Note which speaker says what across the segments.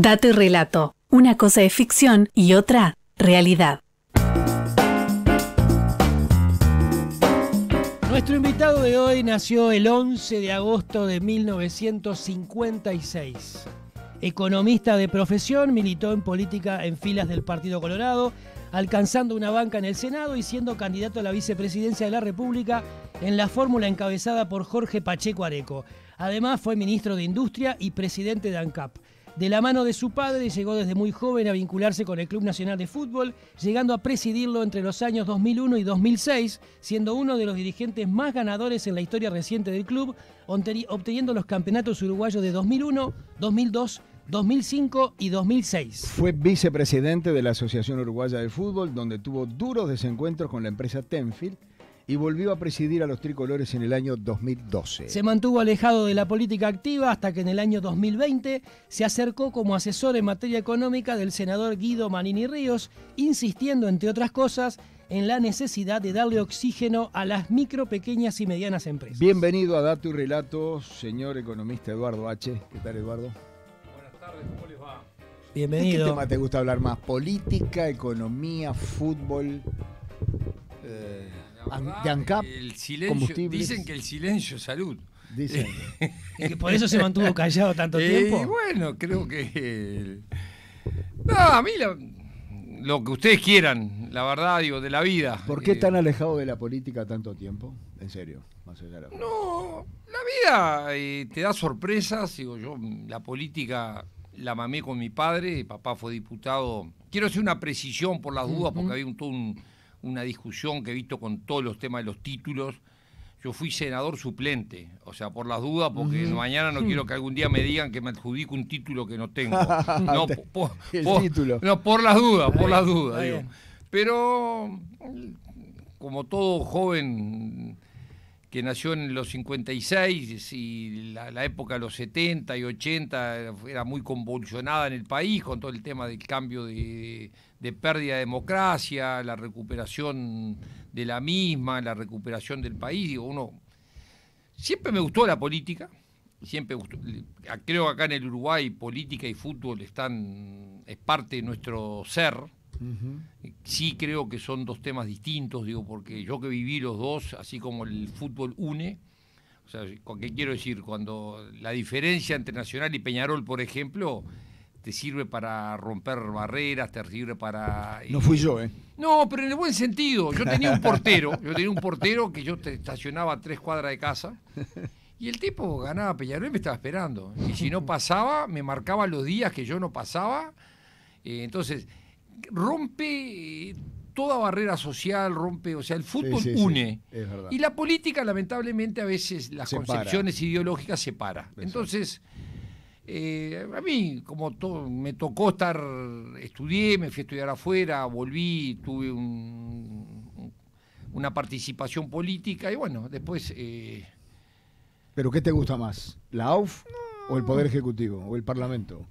Speaker 1: Dato y relato. Una cosa es ficción y otra, realidad.
Speaker 2: Nuestro invitado de hoy nació el 11 de agosto de 1956. Economista de profesión, militó en política en filas del Partido Colorado, alcanzando una banca en el Senado y siendo candidato a la vicepresidencia de la República en la fórmula encabezada por Jorge Pacheco Areco. Además fue ministro de Industria y presidente de ANCAP. De la mano de su padre llegó desde muy joven a vincularse con el Club Nacional de Fútbol, llegando a presidirlo entre los años 2001 y 2006, siendo uno de los dirigentes más ganadores en la historia reciente del club, obteniendo los campeonatos uruguayos de 2001, 2002, 2005 y 2006.
Speaker 3: Fue vicepresidente de la Asociación Uruguaya de Fútbol, donde tuvo duros desencuentros con la empresa Tenfield, y volvió a presidir a los tricolores en el año 2012.
Speaker 2: Se mantuvo alejado de la política activa hasta que en el año 2020 se acercó como asesor en materia económica del senador Guido Manini Ríos, insistiendo, entre otras cosas, en la necesidad de darle oxígeno a las micro, pequeñas y medianas empresas.
Speaker 3: Bienvenido a Dato y Relato, señor economista Eduardo H. ¿Qué tal, Eduardo?
Speaker 4: Buenas tardes, ¿cómo les va?
Speaker 2: Bienvenido.
Speaker 3: ¿De qué tema te gusta hablar más? ¿Política, economía, fútbol? ¿De ANCAP?
Speaker 4: El silencio,
Speaker 3: combustibles.
Speaker 4: dicen que el silencio es salud.
Speaker 3: Dicen.
Speaker 2: Y que por eso se mantuvo callado tanto tiempo.
Speaker 4: Bueno, creo que... No, a mí lo que ustedes quieran, la verdad, digo, de la vida.
Speaker 3: ¿Por qué tan alejado de la política tanto tiempo? En serio, más allá de la...
Speaker 4: No, la vida te da sorpresas. Digo, yo la política la mamé con mi padre, mi papá fue diputado. Quiero hacer una precisión por las dudas, porque había una discusión que he visto con todos los temas de los títulos. Yo fui senador suplente, o sea, por las dudas, porque mañana no quiero que algún día me digan que me adjudico un título que no tengo. No,
Speaker 3: título.
Speaker 4: No, por las dudas,
Speaker 2: Está
Speaker 4: digo.
Speaker 2: bien.
Speaker 4: Pero, como todo joven que nació en los 56 y la época de los 70 y 80 era muy convulsionada en el país con todo el tema del cambio de pérdida de democracia, la recuperación de la misma, la recuperación del país. Digo, siempre me gustó la política, siempre me gustó. Creo que acá en el Uruguay política y fútbol es parte de nuestro ser. Sí creo que son dos temas distintos, digo, porque yo que viví los dos, así como el fútbol une, o sea, ¿qué quiero decir? Cuando la diferencia entre Nacional y Peñarol, por ejemplo, te sirve para romper barreras, te sirve para...
Speaker 3: No fui yo, ¿eh?
Speaker 4: No, pero en el buen sentido. Yo tenía un portero que yo estacionaba a 3 cuadras de casa, y el tipo ganaba Peñarol y me estaba esperando. Y si no pasaba, me marcaba los días que yo no pasaba. Entonces... rompe toda barrera social, o sea, el fútbol une.
Speaker 3: Sí, es verdad.
Speaker 4: Y la política, lamentablemente, a veces las concepciones ideológicas separan. Entonces, a mí, como todo, me tocó estudié, me fui a estudiar afuera, volví, tuve una participación política y bueno, después...
Speaker 3: ¿Pero qué te gusta más? ¿La AUF o el Poder Ejecutivo o el Parlamento?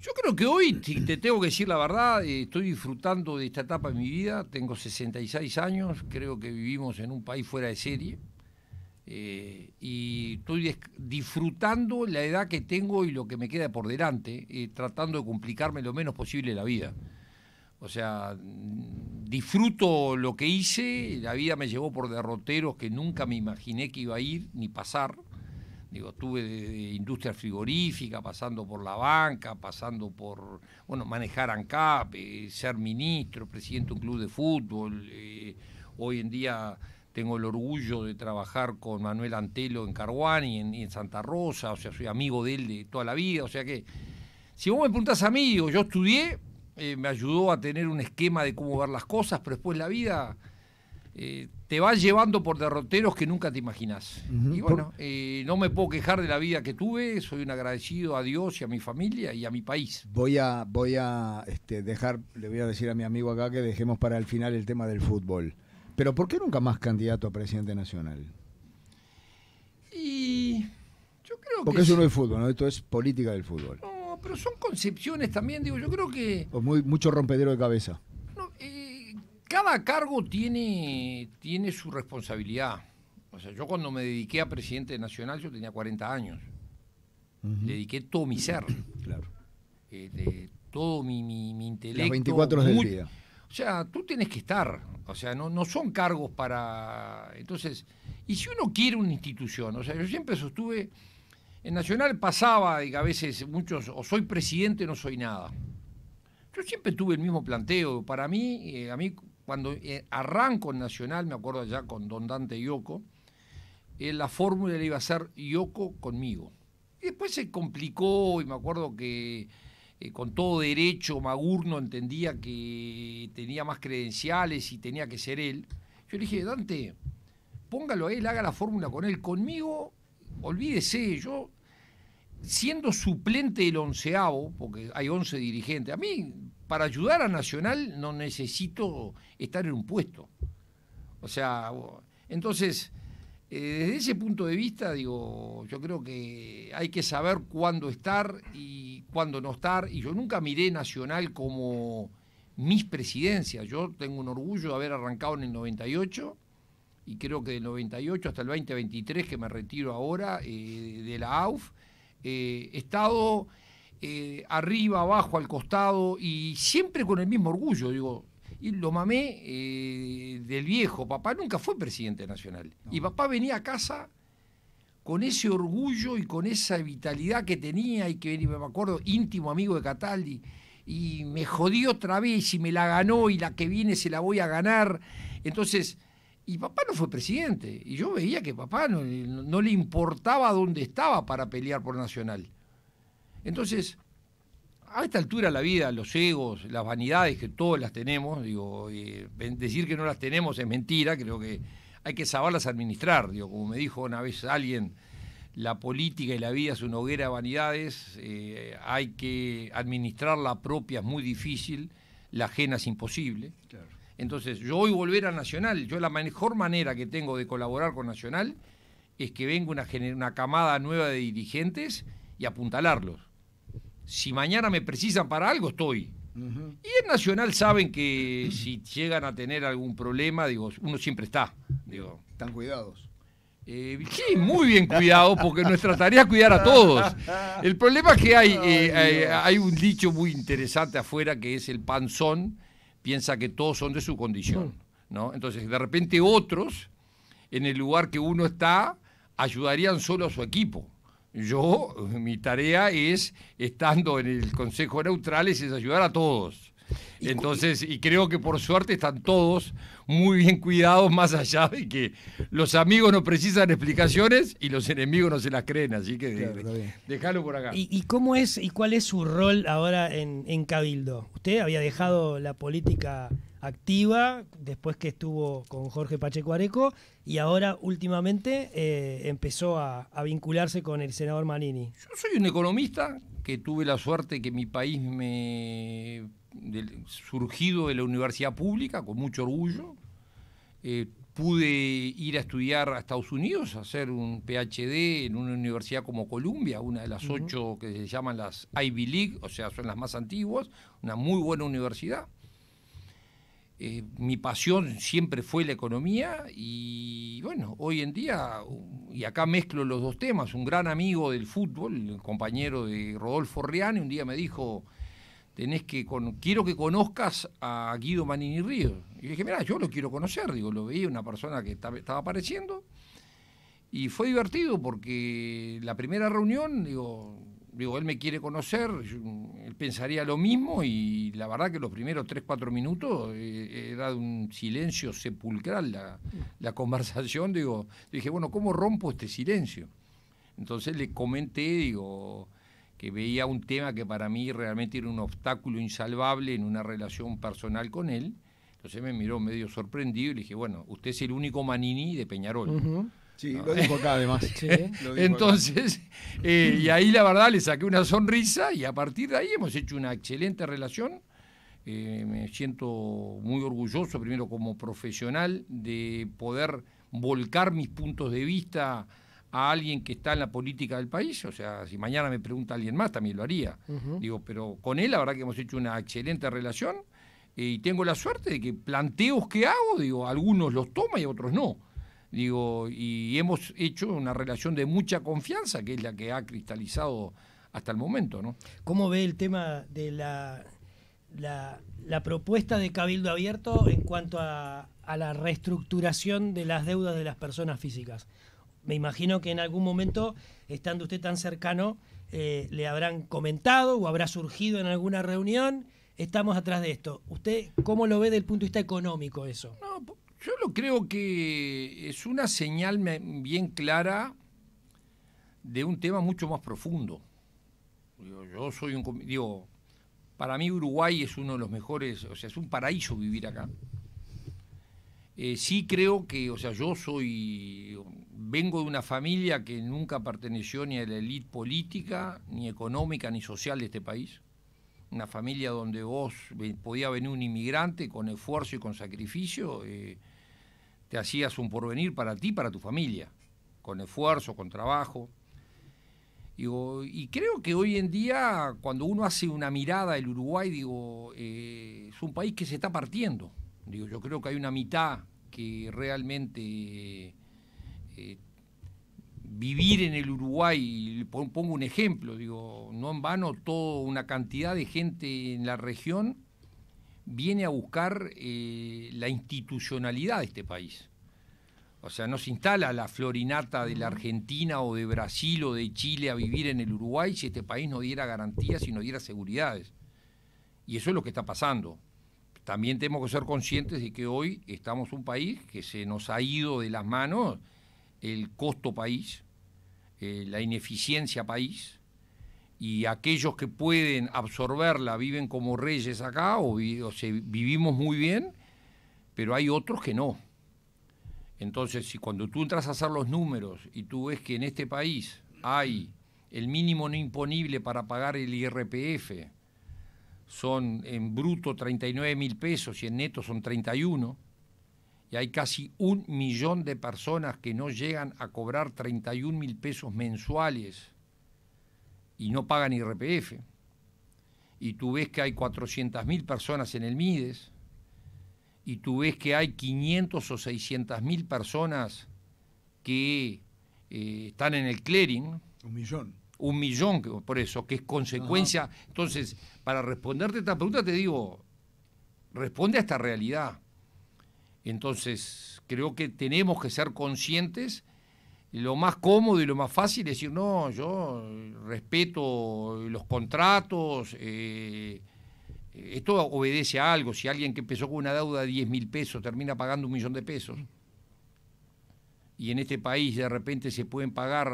Speaker 4: Yo creo que hoy, si te tengo que decir la verdad, estoy disfrutando de esta etapa de mi vida. Tengo 66 años, creo que vivimos en un país fuera de serie. Y estoy disfrutando la edad que tengo y lo que me queda por delante, tratando de complicarme lo menos posible la vida. O sea, disfruto lo que hice, la vida me llevó por derroteros que nunca me imaginé que iba a ir ni pasar. Digo, estuve de industria frigorífica, pasando por la banca, pasando por, manejar ANCAP, ser ministro, presidente de un club de fútbol. Hoy en día tengo el orgullo de trabajar con Manuel Antelo en Caruán y en Santa Rosa, o sea, soy amigo de él de toda la vida. O sea que, si vos me preguntás a mí, digo, yo estudié, me ayudó a tener un esquema de cómo ver las cosas, pero después la vida... te vas llevando por derroteros que nunca te imaginás. Y bueno, no me puedo quejar de la vida que tuve, soy un agradecido a Dios y a mi familia y a mi país.
Speaker 3: Voy a dejar, le voy a decir a mi amigo acá que dejemos para el final el tema del fútbol. Pero ¿por qué nunca más candidato a presidente nacional?
Speaker 4: Y yo creo
Speaker 3: porque eso no es fútbol, ¿no? Esto es política del fútbol.
Speaker 4: No, pero son concepciones también, digo, yo creo que...
Speaker 3: O mucho rompedero de cabeza.
Speaker 4: Cada cargo tiene su responsabilidad. O sea, yo cuando me dediqué a presidente nacional, yo tenía 40 años. Dediqué todo mi ser.
Speaker 3: Claro.
Speaker 4: todo mi intelecto.
Speaker 3: Las 24 horas del
Speaker 4: muy,
Speaker 3: día.
Speaker 4: O sea, tú tienes que estar, o sea, no son cargos para... Entonces, y si uno quiere una institución, o sea, yo siempre sostuve, en Nacional pasaba, y a veces muchos, o soy presidente o no soy nada. Yo siempre tuve el mismo planteo. Para mí, cuando arranco en Nacional, me acuerdo ya con Don Dante Yoko, la fórmula le iba a ser Yoko conmigo. Y después se complicó, y me acuerdo que con todo derecho Magurno entendía que tenía más credenciales y tenía que ser él. Yo le dije, Dante, póngalo a él, haga la fórmula con él. Conmigo, olvídese, yo siendo suplente del 11avo, porque hay 11 dirigentes, a mí, para ayudar a Nacional, no necesito estar en un puesto. O sea, entonces, desde ese punto de vista, digo, yo creo que hay que saber cuándo estar y cuándo no estar, y yo nunca miré Nacional como mis presidencias. Yo tengo un orgullo de haber arrancado en el 98, y creo que del 98 hasta el 2023, que me retiro ahora, de la AUF, he estado arriba, abajo, al costado, y siempre con el mismo orgullo, digo, y lo mamé del viejo. Papá nunca fue presidente nacional, no. Y papá venía a casa con ese orgullo y con esa vitalidad que tenía, y que me acuerdo, íntimo amigo de Cataldi, y me jodió otra vez, y me la ganó, y la que viene se la voy a ganar. Entonces, y papá no fue presidente, y yo veía que papá no le importaba dónde estaba para pelear por Nacional. Entonces, a esta altura de la vida, los egos, las vanidades, que todas las tenemos, digo, decir que no las tenemos es mentira, creo que hay que saberlas administrar, digo, como me dijo una vez alguien, la política y la vida es una hoguera de vanidades, hay que administrar la propia, es muy difícil, la ajena es imposible. Claro. Entonces, yo hoy volver a Nacional, yo la mejor manera que tengo de colaborar con Nacional es que venga una camada nueva de dirigentes y apuntalarlos. Si mañana me precisan para algo, estoy. Uh-huh. Y en Nacional saben que si llegan a tener algún problema, digo, uno siempre está. Digo,
Speaker 3: ¿están cuidados?
Speaker 4: Sí, muy bien cuidados, porque nuestra tarea es cuidar a todos. El problema es que hay un dicho muy interesante afuera, que es el panzón piensa que todos son de su condición, ¿no? Entonces, de repente otros, en el lugar que uno está, ayudarían solo a su equipo. Yo, mi tarea es, estando en el Consejo de Neutrales, es ayudar a todos. Entonces, y creo que por suerte están todos muy bien cuidados, más allá de que los amigos no precisan explicaciones y los enemigos no se las creen, así que claro, déjalo por acá.
Speaker 2: ¿Y cómo es y cuál es su rol ahora en Cabildo? Usted había dejado la política activa después que estuvo con Jorge Pacheco Areco y ahora últimamente empezó a vincularse con el senador Manini.
Speaker 4: Yo soy un economista que tuve la suerte que mi país surgido de la universidad pública, con mucho orgullo. Pude ir a estudiar a Estados Unidos, a hacer un PhD en una universidad como Columbia, una de las 8 que se llaman las Ivy League, o sea, son las más antiguas, una muy buena universidad. Mi pasión siempre fue la economía y bueno, hoy en día, y acá mezclo los dos temas, un gran amigo del fútbol, el compañero de Rodolfo Riani, un día me dijo, quiero que conozcas a Guido Manini Ríos. Y dije, mirá, yo lo quiero conocer, digo, lo veía una persona que estaba apareciendo, y fue divertido porque la primera reunión, digo, él me quiere conocer, él pensaría lo mismo, y la verdad que los primeros 3-4 minutos era de un silencio sepulcral la conversación, digo, dije, bueno, ¿cómo rompo este silencio? Entonces le comenté, digo, que veía un tema que para mí realmente era un obstáculo insalvable en una relación personal con él. Entonces me miró medio sorprendido y le dije, bueno, usted es el único Manini de Peñarol. Uh-huh.
Speaker 3: Sí, ¿no? Lo dijo acá además. Sí.
Speaker 4: Entonces, y ahí la verdad le saqué una sonrisa y a partir de ahí hemos hecho una excelente relación. Me siento muy orgulloso, primero como profesional, de poder volcar mis puntos de vista a alguien que está en la política del país. O sea, si mañana me pregunta alguien más, también lo haría. Uh-huh. Digo, pero con él la verdad que hemos hecho una excelente relación y tengo la suerte de que planteos que hago, digo, algunos los toma y otros no. Digo, y hemos hecho una relación de mucha confianza, que es la que ha cristalizado hasta el momento, ¿no?
Speaker 2: ¿Cómo ve el tema de la propuesta de Cabildo Abierto en cuanto a la reestructuración de las deudas de las personas físicas? Me imagino que en algún momento, estando usted tan cercano, le habrán comentado o habrá surgido en alguna reunión, estamos atrás de esto. ¿Usted cómo lo ve desde el punto de vista económico eso?
Speaker 4: No, yo lo creo que es una señal bien clara de un tema mucho más profundo. Para mí Uruguay es uno de los mejores, o sea, es un paraíso vivir acá. Sí creo que, o sea, vengo de una familia que nunca perteneció ni a la élite política, ni económica, ni social de este país. Una familia donde podía venir un inmigrante con esfuerzo y con sacrificio, te hacías un porvenir para ti y para tu familia, con esfuerzo, con trabajo. Y creo que hoy en día, cuando uno hace una mirada del Uruguay, es un país que se está partiendo. Yo creo que hay una mitad que realmente vivir en el Uruguay, pongo un ejemplo, no en vano toda una cantidad de gente en la región viene a buscar la institucionalidad de este país. O sea, no se instala la florinata de la Argentina o de Brasil o de Chile a vivir en el Uruguay si este país no diera garantías y no diera seguridades. Y eso es lo que está pasando. También tenemos que ser conscientes de que hoy estamos un país que se nos ha ido de las manos el costo país, la ineficiencia país, y aquellos que pueden absorberla viven como reyes acá vivimos muy bien, pero hay otros que no. Entonces, si cuando tú entras a hacer los números y tú ves que en este país hay el mínimo no imponible para pagar el IRPF, son en bruto 39.000 pesos y en neto son 31, y hay casi 1 millón de personas que no llegan a cobrar 31.000 pesos mensuales y no pagan IRPF, y tú ves que hay 400.000 personas en el MIDES, y tú ves que hay 500 o 600.000 personas que están en el clearing.
Speaker 3: 1 millón.
Speaker 4: 1 millón, por eso, que es consecuencia. Ajá. Entonces, para responderte esta pregunta te digo, responde a esta realidad. Entonces, creo que tenemos que ser conscientes. Lo más cómodo y lo más fácil es decir, no, yo respeto los contratos, esto obedece a algo. Si alguien que empezó con una deuda de 10.000 pesos termina pagando 1 millón de pesos, y en este país de repente se pueden pagar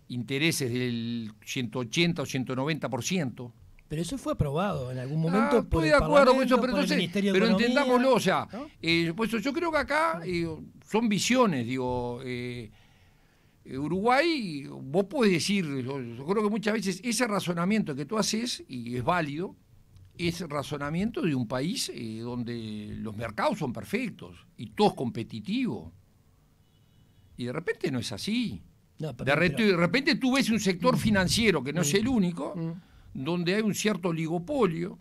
Speaker 4: intereses del 180 o 190%.
Speaker 2: Pero eso fue aprobado en algún momento por
Speaker 4: el Parlamento, por el Ministerio de Economía. Entendámoslo, o sea, ¿no? Pues yo creo que acá son visiones, Uruguay, vos podés decir, yo creo que muchas veces ese razonamiento que tú haces, y es válido, es el razonamiento de un país donde los mercados son perfectos y todo es competitivo. Y de repente no es así. No, de repente tú ves un sector financiero, que no es el único, donde hay un cierto oligopolio,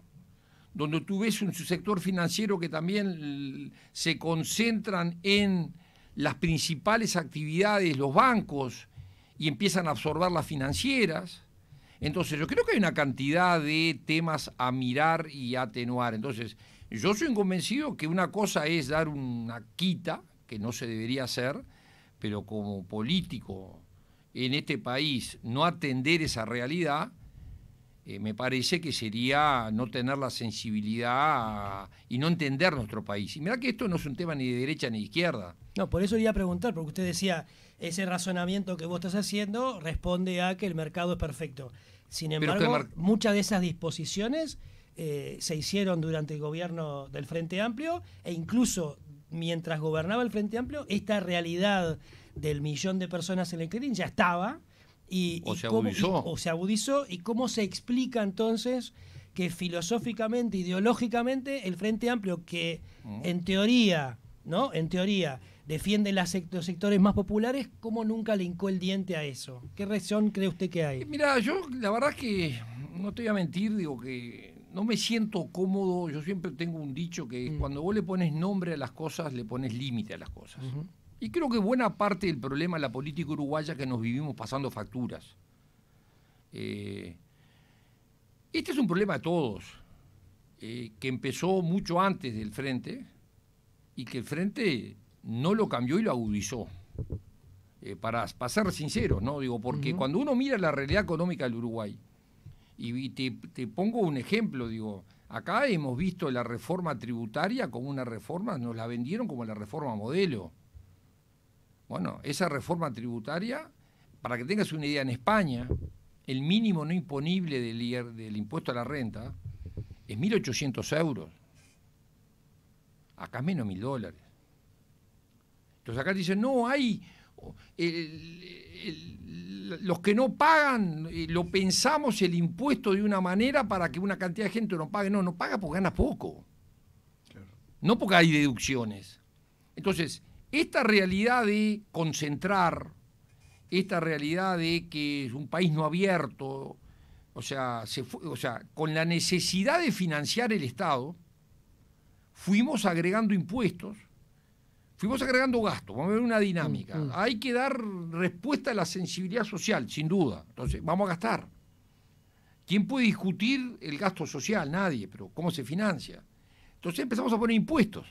Speaker 4: donde tú ves un sector financiero que también se concentran en las principales actividades, los bancos, y empiezan a absorber las financieras. Entonces yo creo que hay una cantidad de temas a mirar y a atenuar. Entonces yo soy convencido que una cosa es dar una quita, que no se debería hacer, pero como político en este país no atender esa realidad, me parece que sería no tener la sensibilidad y no entender nuestro país. Y mirá que esto no es un tema ni de derecha ni de izquierda.
Speaker 2: No, por eso iba a preguntar, porque usted decía, ese razonamiento que vos estás haciendo responde a que el mercado es perfecto. Sin embargo, muchas de esas disposiciones se hicieron durante el gobierno del Frente Amplio, e incluso mientras gobernaba el Frente Amplio, esta realidad del 1 millón de personas en el clearing ya estaba. Se agudizó. ¿Y cómo se explica entonces que filosóficamente, ideológicamente, el Frente Amplio, que en teoría defiende los sectores más populares, cómo nunca le hincó el diente a eso? ¿Qué razón cree usted que hay?
Speaker 4: Mira, yo la verdad es que no te voy a mentir, que no me siento cómodo. Yo siempre tengo un dicho que cuando vos le pones nombre a las cosas, le pones límite a las cosas. Y creo que buena parte del problema de la política uruguaya es que nos vivimos pasando facturas. Este es un problema de todos, que empezó mucho antes del Frente y que el Frente no lo cambió y lo agudizó. Para ser sinceros, ¿no? Digo, porque cuando uno mira la realidad económica del Uruguay, y te pongo un ejemplo, digo, acá hemos visto la reforma tributaria como una reforma, nos la vendieron como la reforma modelo. Bueno, esa reforma tributaria, para que tengas una idea, en España, el mínimo no imponible del impuesto a la renta es 1.800 euros. Acá es menos $1.000. Entonces acá dicen, no, hay... los que no pagan, lo pensamos el impuesto de una manera para que una cantidad de gente no pague. No paga porque gana poco. Claro. No porque hay deducciones. Entonces, esta realidad de concentrar, esta realidad de que es un país no abierto, o sea, con la necesidad de financiar el Estado, fuimos agregando impuestos, fuimos agregando gastos, vamos a ver una dinámica. Hay que dar respuesta a la sensibilidad social, sin duda. Entonces, vamos a gastar. ¿Quién puede discutir el gasto social? Nadie, pero ¿cómo se financia? Entonces empezamos a poner impuestos.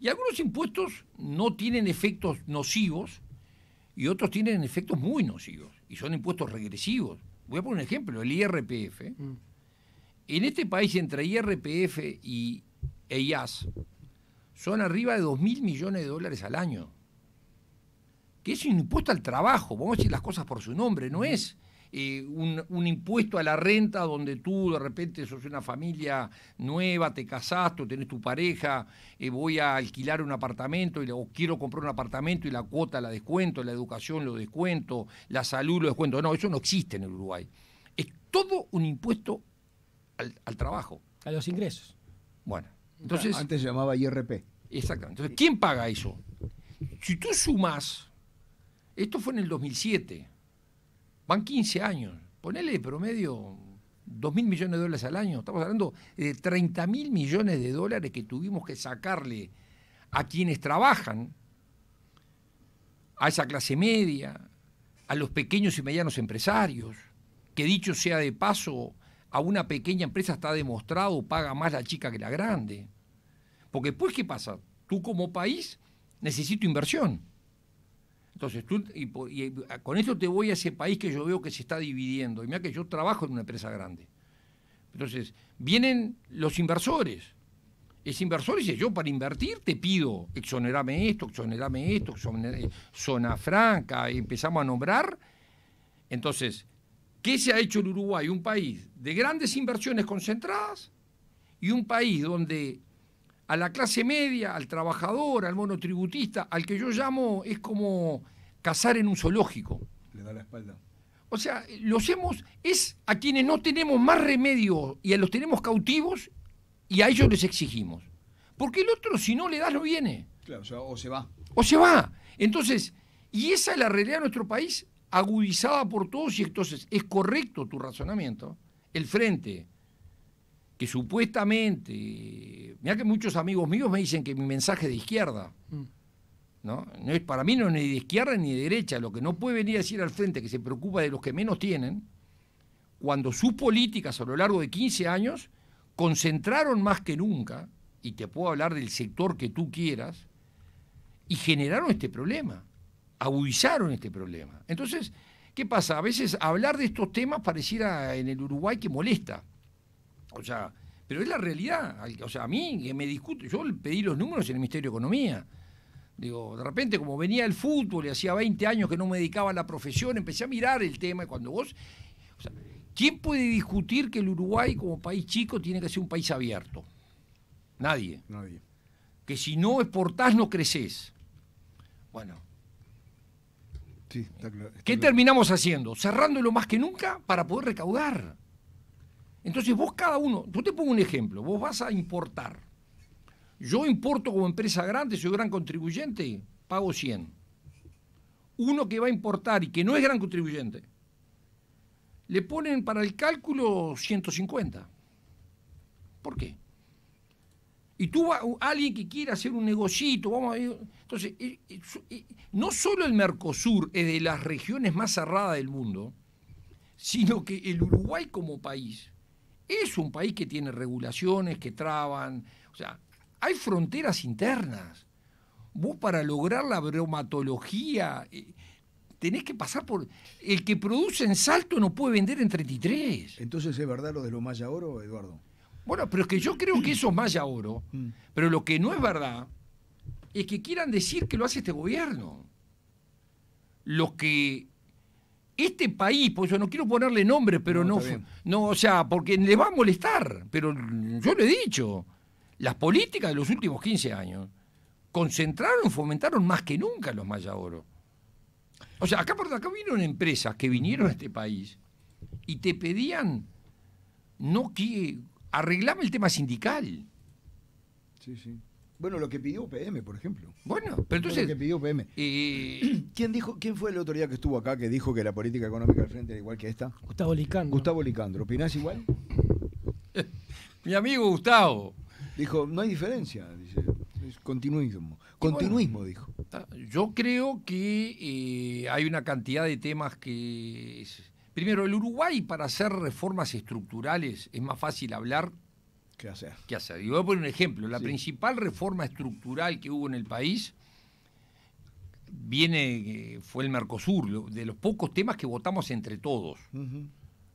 Speaker 4: Y algunos impuestos no tienen efectos nocivos y otros tienen efectos muy nocivos. Y son impuestos regresivos. Voy a poner un ejemplo, el IRPF. En este país, entre IRPF e IAS, son arriba de 2.000 millones de dólares al año. Que es un impuesto al trabajo, vamos a decir las cosas por su nombre, no es un impuesto a la renta donde tú de repente sos una familia nueva, te casaste o tenés tu pareja, voy a alquilar un apartamento o quiero comprar un apartamento y la cuota la descuento, la educación lo descuento, la salud lo descuento. No, eso no existe en el Uruguay. Es todo un impuesto al trabajo.
Speaker 2: A los ingresos.
Speaker 4: Bueno, entonces...
Speaker 3: Antes se llamaba IRP.
Speaker 4: Exactamente. Entonces, ¿quién paga eso? Si tú sumás, esto fue en el 2007, van 15 años, ponele de promedio 2.000 millones de dólares al año, estamos hablando de 30.000 millones de dólares que tuvimos que sacarle a quienes trabajan, a esa clase media, a los pequeños y medianos empresarios, que dicho sea de paso, a una pequeña empresa está demostrado, paga más la chica que la grande. Porque después, ¿qué pasa? Tú como país necesito inversión. Entonces, con esto te voy a ese país que yo veo que se está dividiendo. Y mira que yo trabajo en una empresa grande. Entonces, vienen los inversores. Ese inversor dice, yo para invertir te pido exonerame esto, zona franca, y empezamos a nombrar. Entonces, ¿qué se ha hecho en Uruguay? Un país de grandes inversiones concentradas y un país donde a la clase media, al trabajador, al monotributista, al que yo llamo, es como cazar en un zoológico.
Speaker 3: Le da la espalda.
Speaker 4: O sea, es a quienes no tenemos más remedio y a los tenemos cautivos y a ellos les exigimos. Porque el otro, si no le das, no viene.
Speaker 3: Claro, o se va.
Speaker 4: O se va. Entonces, y esa es la realidad de nuestro país, agudizada por todos, y entonces es correcto tu razonamiento. El Frente, que supuestamente, mirá que muchos amigos míos me dicen que mi mensaje es de izquierda, ¿no? Para mí no es ni de izquierda ni de derecha. Lo que no puede venir a decir al Frente que se preocupa de los que menos tienen, cuando sus políticas a lo largo de 15 años concentraron más que nunca, y te puedo hablar del sector que tú quieras, y generaron este problema, agudizaron este problema. Entonces, ¿qué pasa? A veces hablar de estos temas pareciera en el Uruguay que molesta. O sea, pero es la realidad. O sea, a mí que me discute, yo pedí los números en el Ministerio de Economía. Digo, de repente, como venía el fútbol y hacía 20 años que no me dedicaba a la profesión, empecé a mirar el tema y cuando vos... O sea, ¿quién puede discutir que el Uruguay como país chico tiene que ser un país abierto? Nadie. Que si no exportás no creces. Bueno.
Speaker 3: Sí, está claro,
Speaker 4: ¿Qué terminamos haciendo? Cerrándolo más que nunca para poder recaudar. Entonces vos cada uno, yo te pongo un ejemplo, vos vas a importar. Yo importo como empresa grande, soy gran contribuyente, pago 100. Uno que va a importar y que no es gran contribuyente, le ponen para el cálculo 150. ¿Por qué? Y tú, alguien que quiera hacer un negocito, vamos a ver, entonces, no solo el Mercosur es de las regiones más cerradas del mundo, sino que el Uruguay como país es un país que tiene regulaciones que traban, o sea, hay fronteras internas. Vos para lograr la bromatología tenés que pasar por... El que produce en Salto no puede vender en 33.
Speaker 3: Entonces, ¿es verdad lo de los Maya Oro, Eduardo?
Speaker 4: Bueno, pero es que yo creo que eso es Maya Oro, pero lo que no es verdad es que quieran decir que lo hace este gobierno. Lo que este país, por eso no quiero ponerle nombre, pero no, o sea, porque le va a molestar, pero yo lo he dicho, las políticas de los últimos 15 años concentraron, fomentaron más que nunca los Maya Oro. O sea, acá vinieron empresas que vinieron a este país y te pedían, no que arreglame el tema sindical.
Speaker 3: Sí, sí. Bueno, lo que pidió PM, por ejemplo.
Speaker 4: Bueno, pero entonces...
Speaker 3: Lo que pidió PM. ¿Quién fue el otro día que estuvo acá que dijo que la política económica del Frente era igual que esta?
Speaker 2: Gustavo Licandro.
Speaker 3: Gustavo Licandro. ¿Opinás igual?
Speaker 4: Mi amigo Gustavo.
Speaker 3: Dijo, no hay diferencia, dice, es continuismo. Continuismo, bueno, dijo.
Speaker 4: Yo creo que hay una cantidad de temas que... Primero, el Uruguay para hacer reformas estructurales es más fácil hablar
Speaker 3: ¿qué hacer?
Speaker 4: Y voy a poner un ejemplo. La principal reforma estructural que hubo en el país fue el Mercosur, de los pocos temas que votamos entre todos,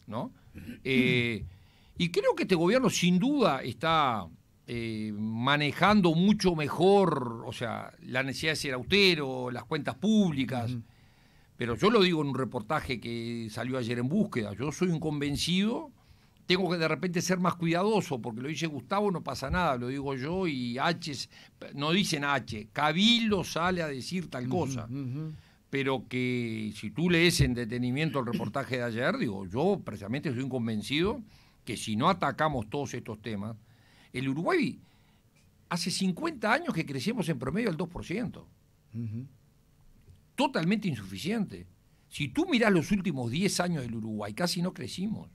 Speaker 4: ¿no? Y creo que este gobierno sin duda está manejando mucho mejor, o sea, la necesidad de ser austero, las cuentas públicas, pero yo lo digo en un reportaje que salió ayer en Búsqueda, yo soy un convencido, tengo que de repente ser más cuidadoso, porque lo dice Gustavo, no pasa nada, lo digo yo, y no dicen H, Cabildo sale a decir tal cosa, pero que si tú lees en detenimiento el reportaje de ayer, digo, yo precisamente soy un convencido que si no atacamos todos estos temas, el Uruguay hace 50 años que crecemos en promedio al 2%. Totalmente insuficiente. Si tú mirás los últimos 10 años del Uruguay, casi no crecimos.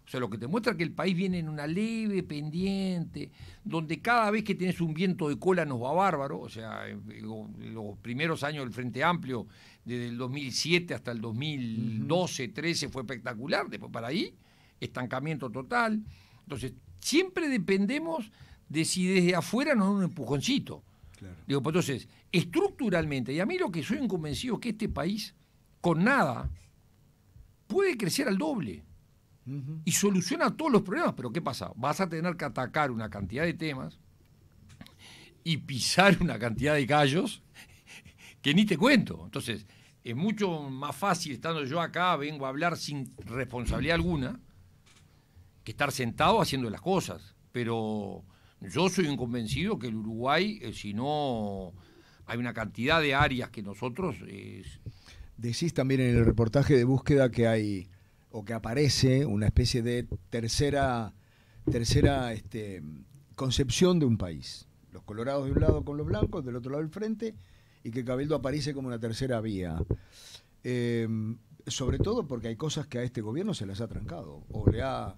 Speaker 4: O sea, lo que te muestra que el país viene en una leve pendiente, donde cada vez que tenés un viento de cola nos va bárbaro. O sea, los primeros años del Frente Amplio, desde el 2007 hasta el 2012, 13, fue espectacular. Después para ahí, estancamiento total. Entonces, siempre dependemos de si desde afuera nos da un empujoncito. Claro. Digo, pues entonces, estructuralmente, y a mí lo que soy un convencido es que este país, con nada, puede crecer al doble. Y soluciona todos los problemas. Pero ¿qué pasa? Vas a tener que atacar una cantidad de temas y pisar una cantidad de gallos que ni te cuento. Entonces, es mucho más fácil, estando yo acá, vengo a hablar sin responsabilidad alguna, que estar sentado haciendo las cosas. Pero yo soy un convencido que el Uruguay, si no hay una cantidad de áreas que nosotros...
Speaker 3: Decís también en el reportaje de Búsqueda que hay, o que aparece, una especie de tercera concepción de un país. Los colorados de un lado con los blancos, del otro lado el frente, y que Cabildo aparece como una tercera vía. Sobre todo porque hay cosas que a este gobierno se las ha trancado, o le ha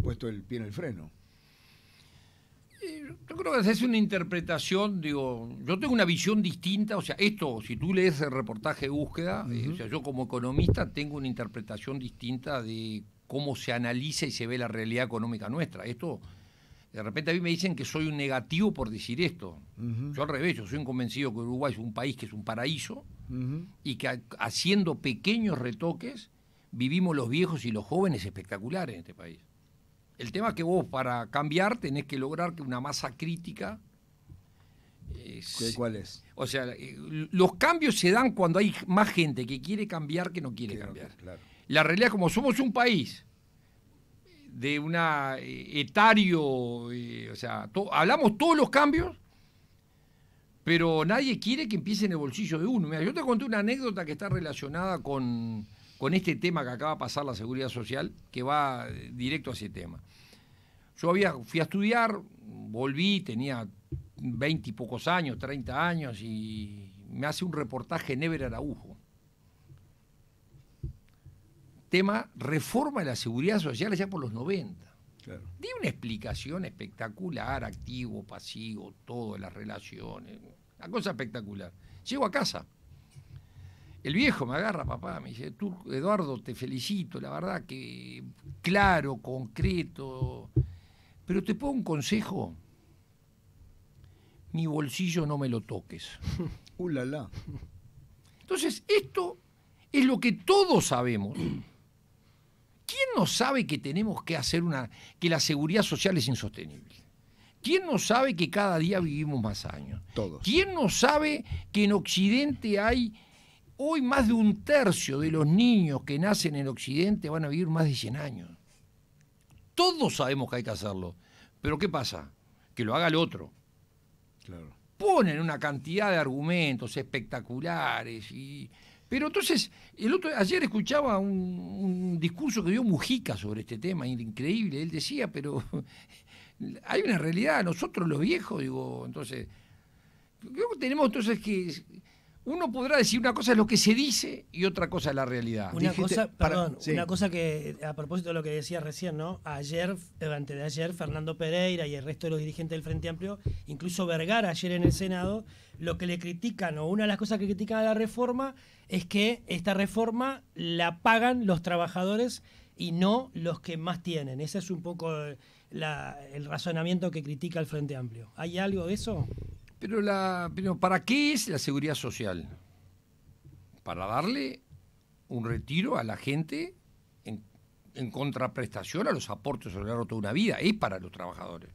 Speaker 3: puesto el pie en el freno.
Speaker 4: Yo creo que es una interpretación, digo, yo tengo una visión distinta, o sea, esto, si tú lees el reportaje de Búsqueda, o sea, yo como economista tengo una interpretación distinta de cómo se analiza y se ve la realidad económica nuestra. Esto, de repente a mí me dicen que soy un negativo por decir esto. Yo al revés, yo soy un convencido que Uruguay es un país que es un paraíso y que haciendo pequeños retoques vivimos los viejos y los jóvenes espectaculares en este país. El tema es que vos para cambiar tenés que lograr que una masa crítica...
Speaker 3: ¿Cuál es?
Speaker 4: O sea, los cambios se dan cuando hay más gente que quiere cambiar que no quiere cambiar.
Speaker 3: Claro.
Speaker 4: La realidad es como somos un país de una etario, o sea, hablamos todos los cambios, pero nadie quiere que empiece en el bolsillo de uno. Mira, yo te conté una anécdota que está relacionada con este tema que acaba de pasar la Seguridad Social, que va directo a ese tema. Yo fui a estudiar, volví, tenía 20 y pocos años, 30 años, y me hace un reportaje Never Araujo. Tema reforma de la Seguridad Social allá por los 90.
Speaker 3: Claro. Di
Speaker 4: una explicación espectacular, activo, pasivo, todo, las relaciones, una cosa espectacular. Llego a casa. El viejo me agarra, papá, me dice, tú, Eduardo, te felicito, la verdad que claro, concreto, pero te pongo un consejo, mi bolsillo no me lo toques.
Speaker 3: La, la.
Speaker 4: Entonces, esto es lo que todos sabemos. ¿Quién no sabe que tenemos que hacer que la seguridad social es insostenible? ¿Quién no sabe que cada día vivimos más años?
Speaker 3: Todos.
Speaker 4: ¿Quién no sabe que en Occidente hay hoy más de 1/3 de los niños que nacen en Occidente van a vivir más de 100 años? Todos sabemos que hay que hacerlo. Pero ¿qué pasa? Que lo haga el otro.
Speaker 3: Claro.
Speaker 4: Ponen una cantidad de argumentos espectaculares pero entonces, ayer escuchaba un discurso que dio Mujica sobre este tema, increíble. Él decía, pero hay una realidad, nosotros los viejos, digo, entonces, creo que tenemos entonces que... Uno podrá decir una cosa es lo que se dice y otra cosa es la realidad.
Speaker 2: Una cosa que, a propósito de lo que decía recién, ¿no? Ayer, antes de ayer, Fernando Pereira y el resto de los dirigentes del Frente Amplio, incluso Vergara ayer en el Senado, lo que le critican, o una de las cosas que critican a la reforma, es que esta reforma la pagan los trabajadores y no los que más tienen. Ese es un poco el razonamiento que critica el Frente Amplio. ¿Hay algo de eso?
Speaker 4: Pero ¿para qué es la seguridad social? Para darle un retiro a la gente en contraprestación a los aportes a lo largo de toda una vida. Es para los trabajadores.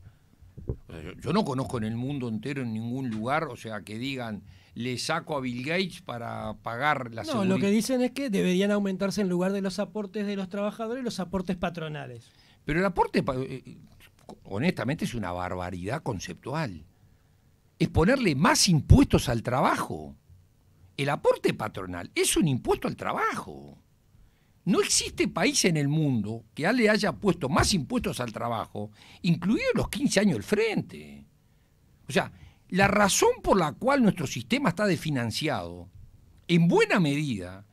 Speaker 4: O sea, yo no conozco en el mundo entero, en ningún lugar, o sea, que digan, le saco a Bill Gates para pagar la seguridad.
Speaker 2: No, lo que dicen es que deberían aumentarse en lugar de los aportes de los trabajadores, los aportes patronales.
Speaker 4: Pero el aporte, honestamente, es una barbaridad conceptual. Es ponerle más impuestos al trabajo. El aporte patronal es un impuesto al trabajo. No existe país en el mundo que le haya puesto más impuestos al trabajo, incluidos los 15 años del frente. O sea, la razón por la cual nuestro sistema está desfinanciado, en buena medida,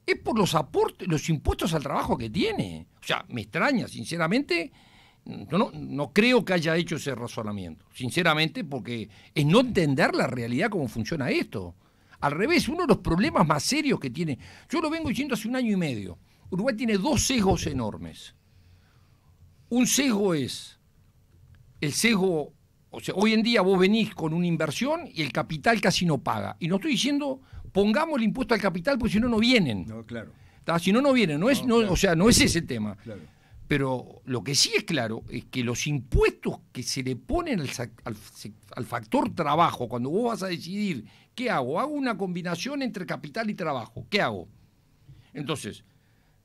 Speaker 4: es por los aportes, los impuestos al trabajo que tiene. O sea, me extraña, sinceramente. No creo que haya hecho ese razonamiento, sinceramente, porque es no entender la realidad, cómo funciona esto. Al revés, uno de los problemas más serios que tiene, yo lo vengo diciendo hace 1 año y medio, Uruguay tiene 2 sesgos enormes. Un sesgo es el sesgo, o sea, hoy en día vos venís con una inversión y el capital casi no paga. Y no estoy diciendo, pongamos el impuesto al capital, porque si no, no vienen.
Speaker 3: No, claro.
Speaker 4: Si no, no vienen.
Speaker 3: Claro.
Speaker 4: O sea, no es ese el tema.
Speaker 3: Claro.
Speaker 4: Pero lo que sí es claro es que los impuestos que se le ponen al factor trabajo, cuando vos vas a decidir, ¿qué hago? Hago una combinación entre capital y trabajo. ¿Qué hago? Entonces,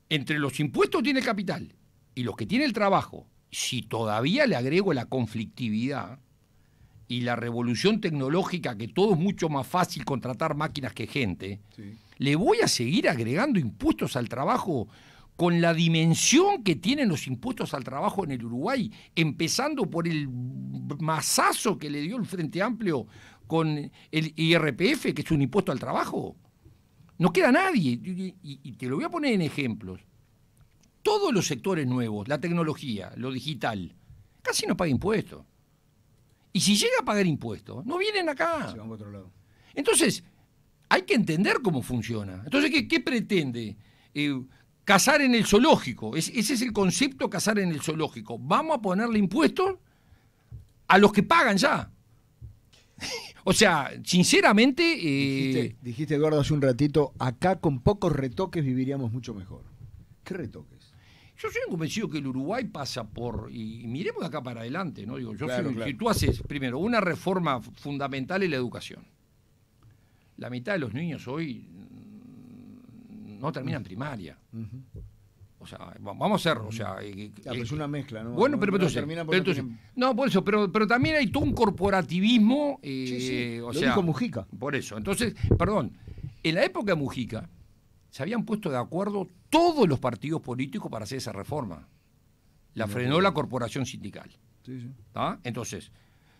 Speaker 4: entre los impuestos tiene el capital y los que tiene el trabajo, si todavía le agrego la conflictividad y la revolución tecnológica, que todo es mucho más fácil contratar máquinas que gente, sí, le voy a seguir agregando impuestos al trabajo con la dimensión que tienen los impuestos al trabajo en el Uruguay, empezando por el mazazo que le dio el Frente Amplio con el IRPF, que es un impuesto al trabajo. No queda nadie, y te lo voy a poner en ejemplos. Todos los sectores nuevos, la tecnología, lo digital, casi no paga impuestos. Y si llega a pagar impuestos, no vienen acá.
Speaker 3: Se van a otro lado.
Speaker 4: Entonces, hay que entender cómo funciona. Entonces, ¿qué pretende? Cazar en el zoológico. Ese es el concepto, cazar en el zoológico. Vamos a ponerle impuestos a los que pagan ya. O sea, sinceramente...
Speaker 3: Dijiste, Eduardo, hace un ratito, acá con pocos retoques viviríamos mucho mejor. ¿Qué retoques?
Speaker 4: Yo soy convencido que el Uruguay pasa por... Y miremos de acá para adelante, ¿no? Digo,
Speaker 3: claro.
Speaker 4: Si tú haces, primero, una reforma fundamental en la educación. La mitad de los niños hoy no terminan primaria. O sea, vamos a hacer, o sea...
Speaker 3: es una mezcla, ¿no?
Speaker 4: Bueno, pero también hay todo un corporativismo...
Speaker 3: sí,
Speaker 4: o
Speaker 3: lo
Speaker 4: sea,
Speaker 3: dijo Mujica.
Speaker 4: Por eso. Entonces, perdón, en la época de Mujica se habían puesto de acuerdo todos los partidos políticos para hacer esa reforma. La frenó la corporación sindical.
Speaker 3: Sí, sí.
Speaker 4: Entonces,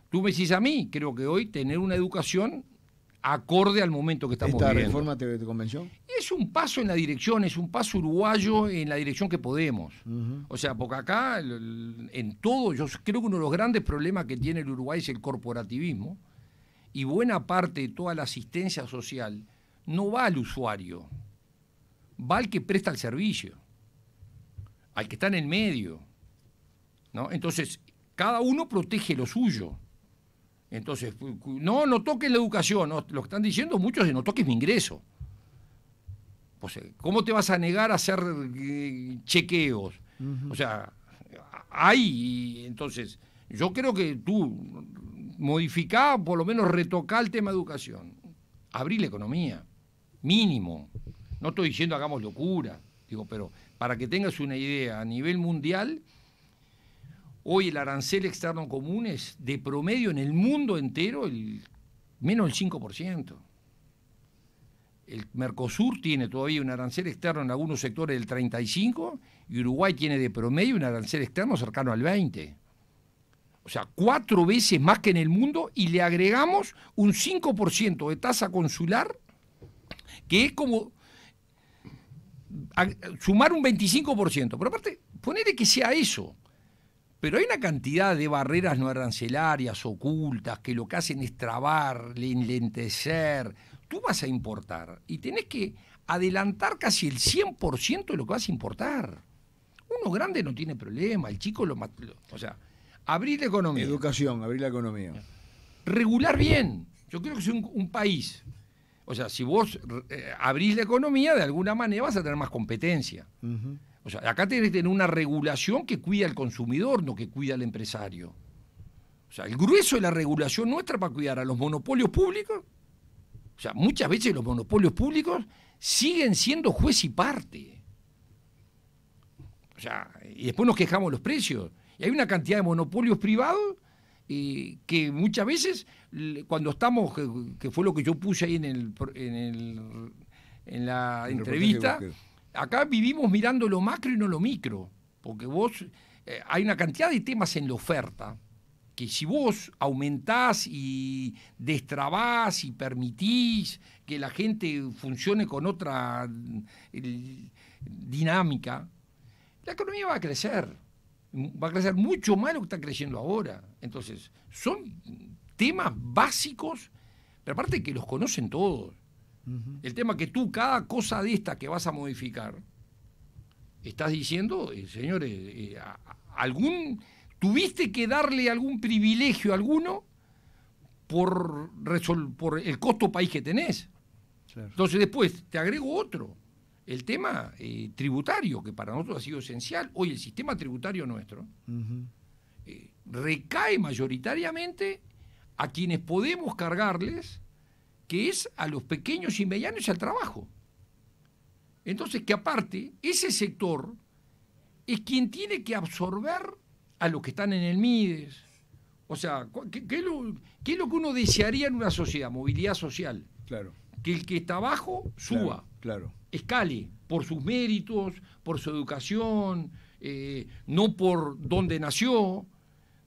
Speaker 4: tú me decís a mí, creo que hoy tener una educación acorde al momento que estamos viviendo.
Speaker 3: ¿Esta reforma te convenció?
Speaker 4: Es un paso en la dirección, es un paso uruguayo en la dirección que podemos. O sea, porque acá, en todo, yo creo que uno de los grandes problemas que tiene el Uruguay es el corporativismo, y buena parte de toda la asistencia social no va al usuario, va al que presta el servicio, al que está en el medio, ¿no? Entonces, cada uno protege lo suyo. Entonces, no toques la educación, no, lo que están diciendo muchos es no toques mi ingreso. Pues, ¿cómo te vas a negar a hacer chequeos? O sea, entonces, yo creo que tú modificá, por lo menos retocá el tema de educación, abrir la economía, mínimo. No estoy diciendo hagamos locura, digo, pero para que tengas una idea, a nivel mundial, hoy el arancel externo común es de promedio en el mundo entero menos del 5%. El Mercosur tiene todavía un arancel externo en algunos sectores del 35% y Uruguay tiene de promedio un arancel externo cercano al 20%. O sea, 4 veces más que en el mundo y le agregamos un 5% de tasa consular, que es como sumar un 25%. Pero aparte, ponele que sea eso. Pero hay una cantidad de barreras no arancelarias ocultas que lo que hacen es trabar, enlentecer. Tú vas a importar y tenés que adelantar casi el 100% de lo que vas a importar. Uno grande no tiene problema, el chico o sea, abrir la economía.
Speaker 3: Educación, abrir la economía.
Speaker 4: Regular bien. Yo creo que es un país. O sea, si vos abrís la economía, de alguna manera vas a tener más competencia. O sea, acá tenés que tener una regulación que cuida al consumidor, no que cuida al empresario. O sea, el grueso de la regulación nuestra para cuidar a los monopolios públicos. O sea, muchas veces los monopolios públicos siguen siendo juez y parte. O sea, y después nos quejamos los precios. Y hay una cantidad de monopolios privados que muchas veces, cuando estamos, que fue lo que yo puse ahí en la entrevista, acá vivimos mirando lo macro y no lo micro. Porque hay una cantidad de temas en la oferta que si vos aumentás y destrabás y permitís que la gente funcione con otra dinámica, la economía va a crecer mucho más de lo que está creciendo ahora. Entonces, son temas básicos, pero aparte que los conocen todos. El tema que tú, cada cosa de esta que vas a modificar, estás diciendo, señores, tuviste que darle algún privilegio a alguno por el costo país que tenés. Claro. Entonces después te agrego otro, el tema tributario, que para nosotros ha sido esencial. Hoy el sistema tributario nuestro recae mayoritariamente a quienes podemos cargarles, que es a los pequeños y medianos y al trabajo. Entonces, que aparte, ese sector es quien tiene que absorber a los que están en el MIDES. O sea, ¿qué es lo que uno desearía en una sociedad? Movilidad social.
Speaker 3: Claro.
Speaker 4: Que el que está abajo suba,
Speaker 3: claro.
Speaker 4: Escale, por sus méritos, por su educación, no por dónde nació.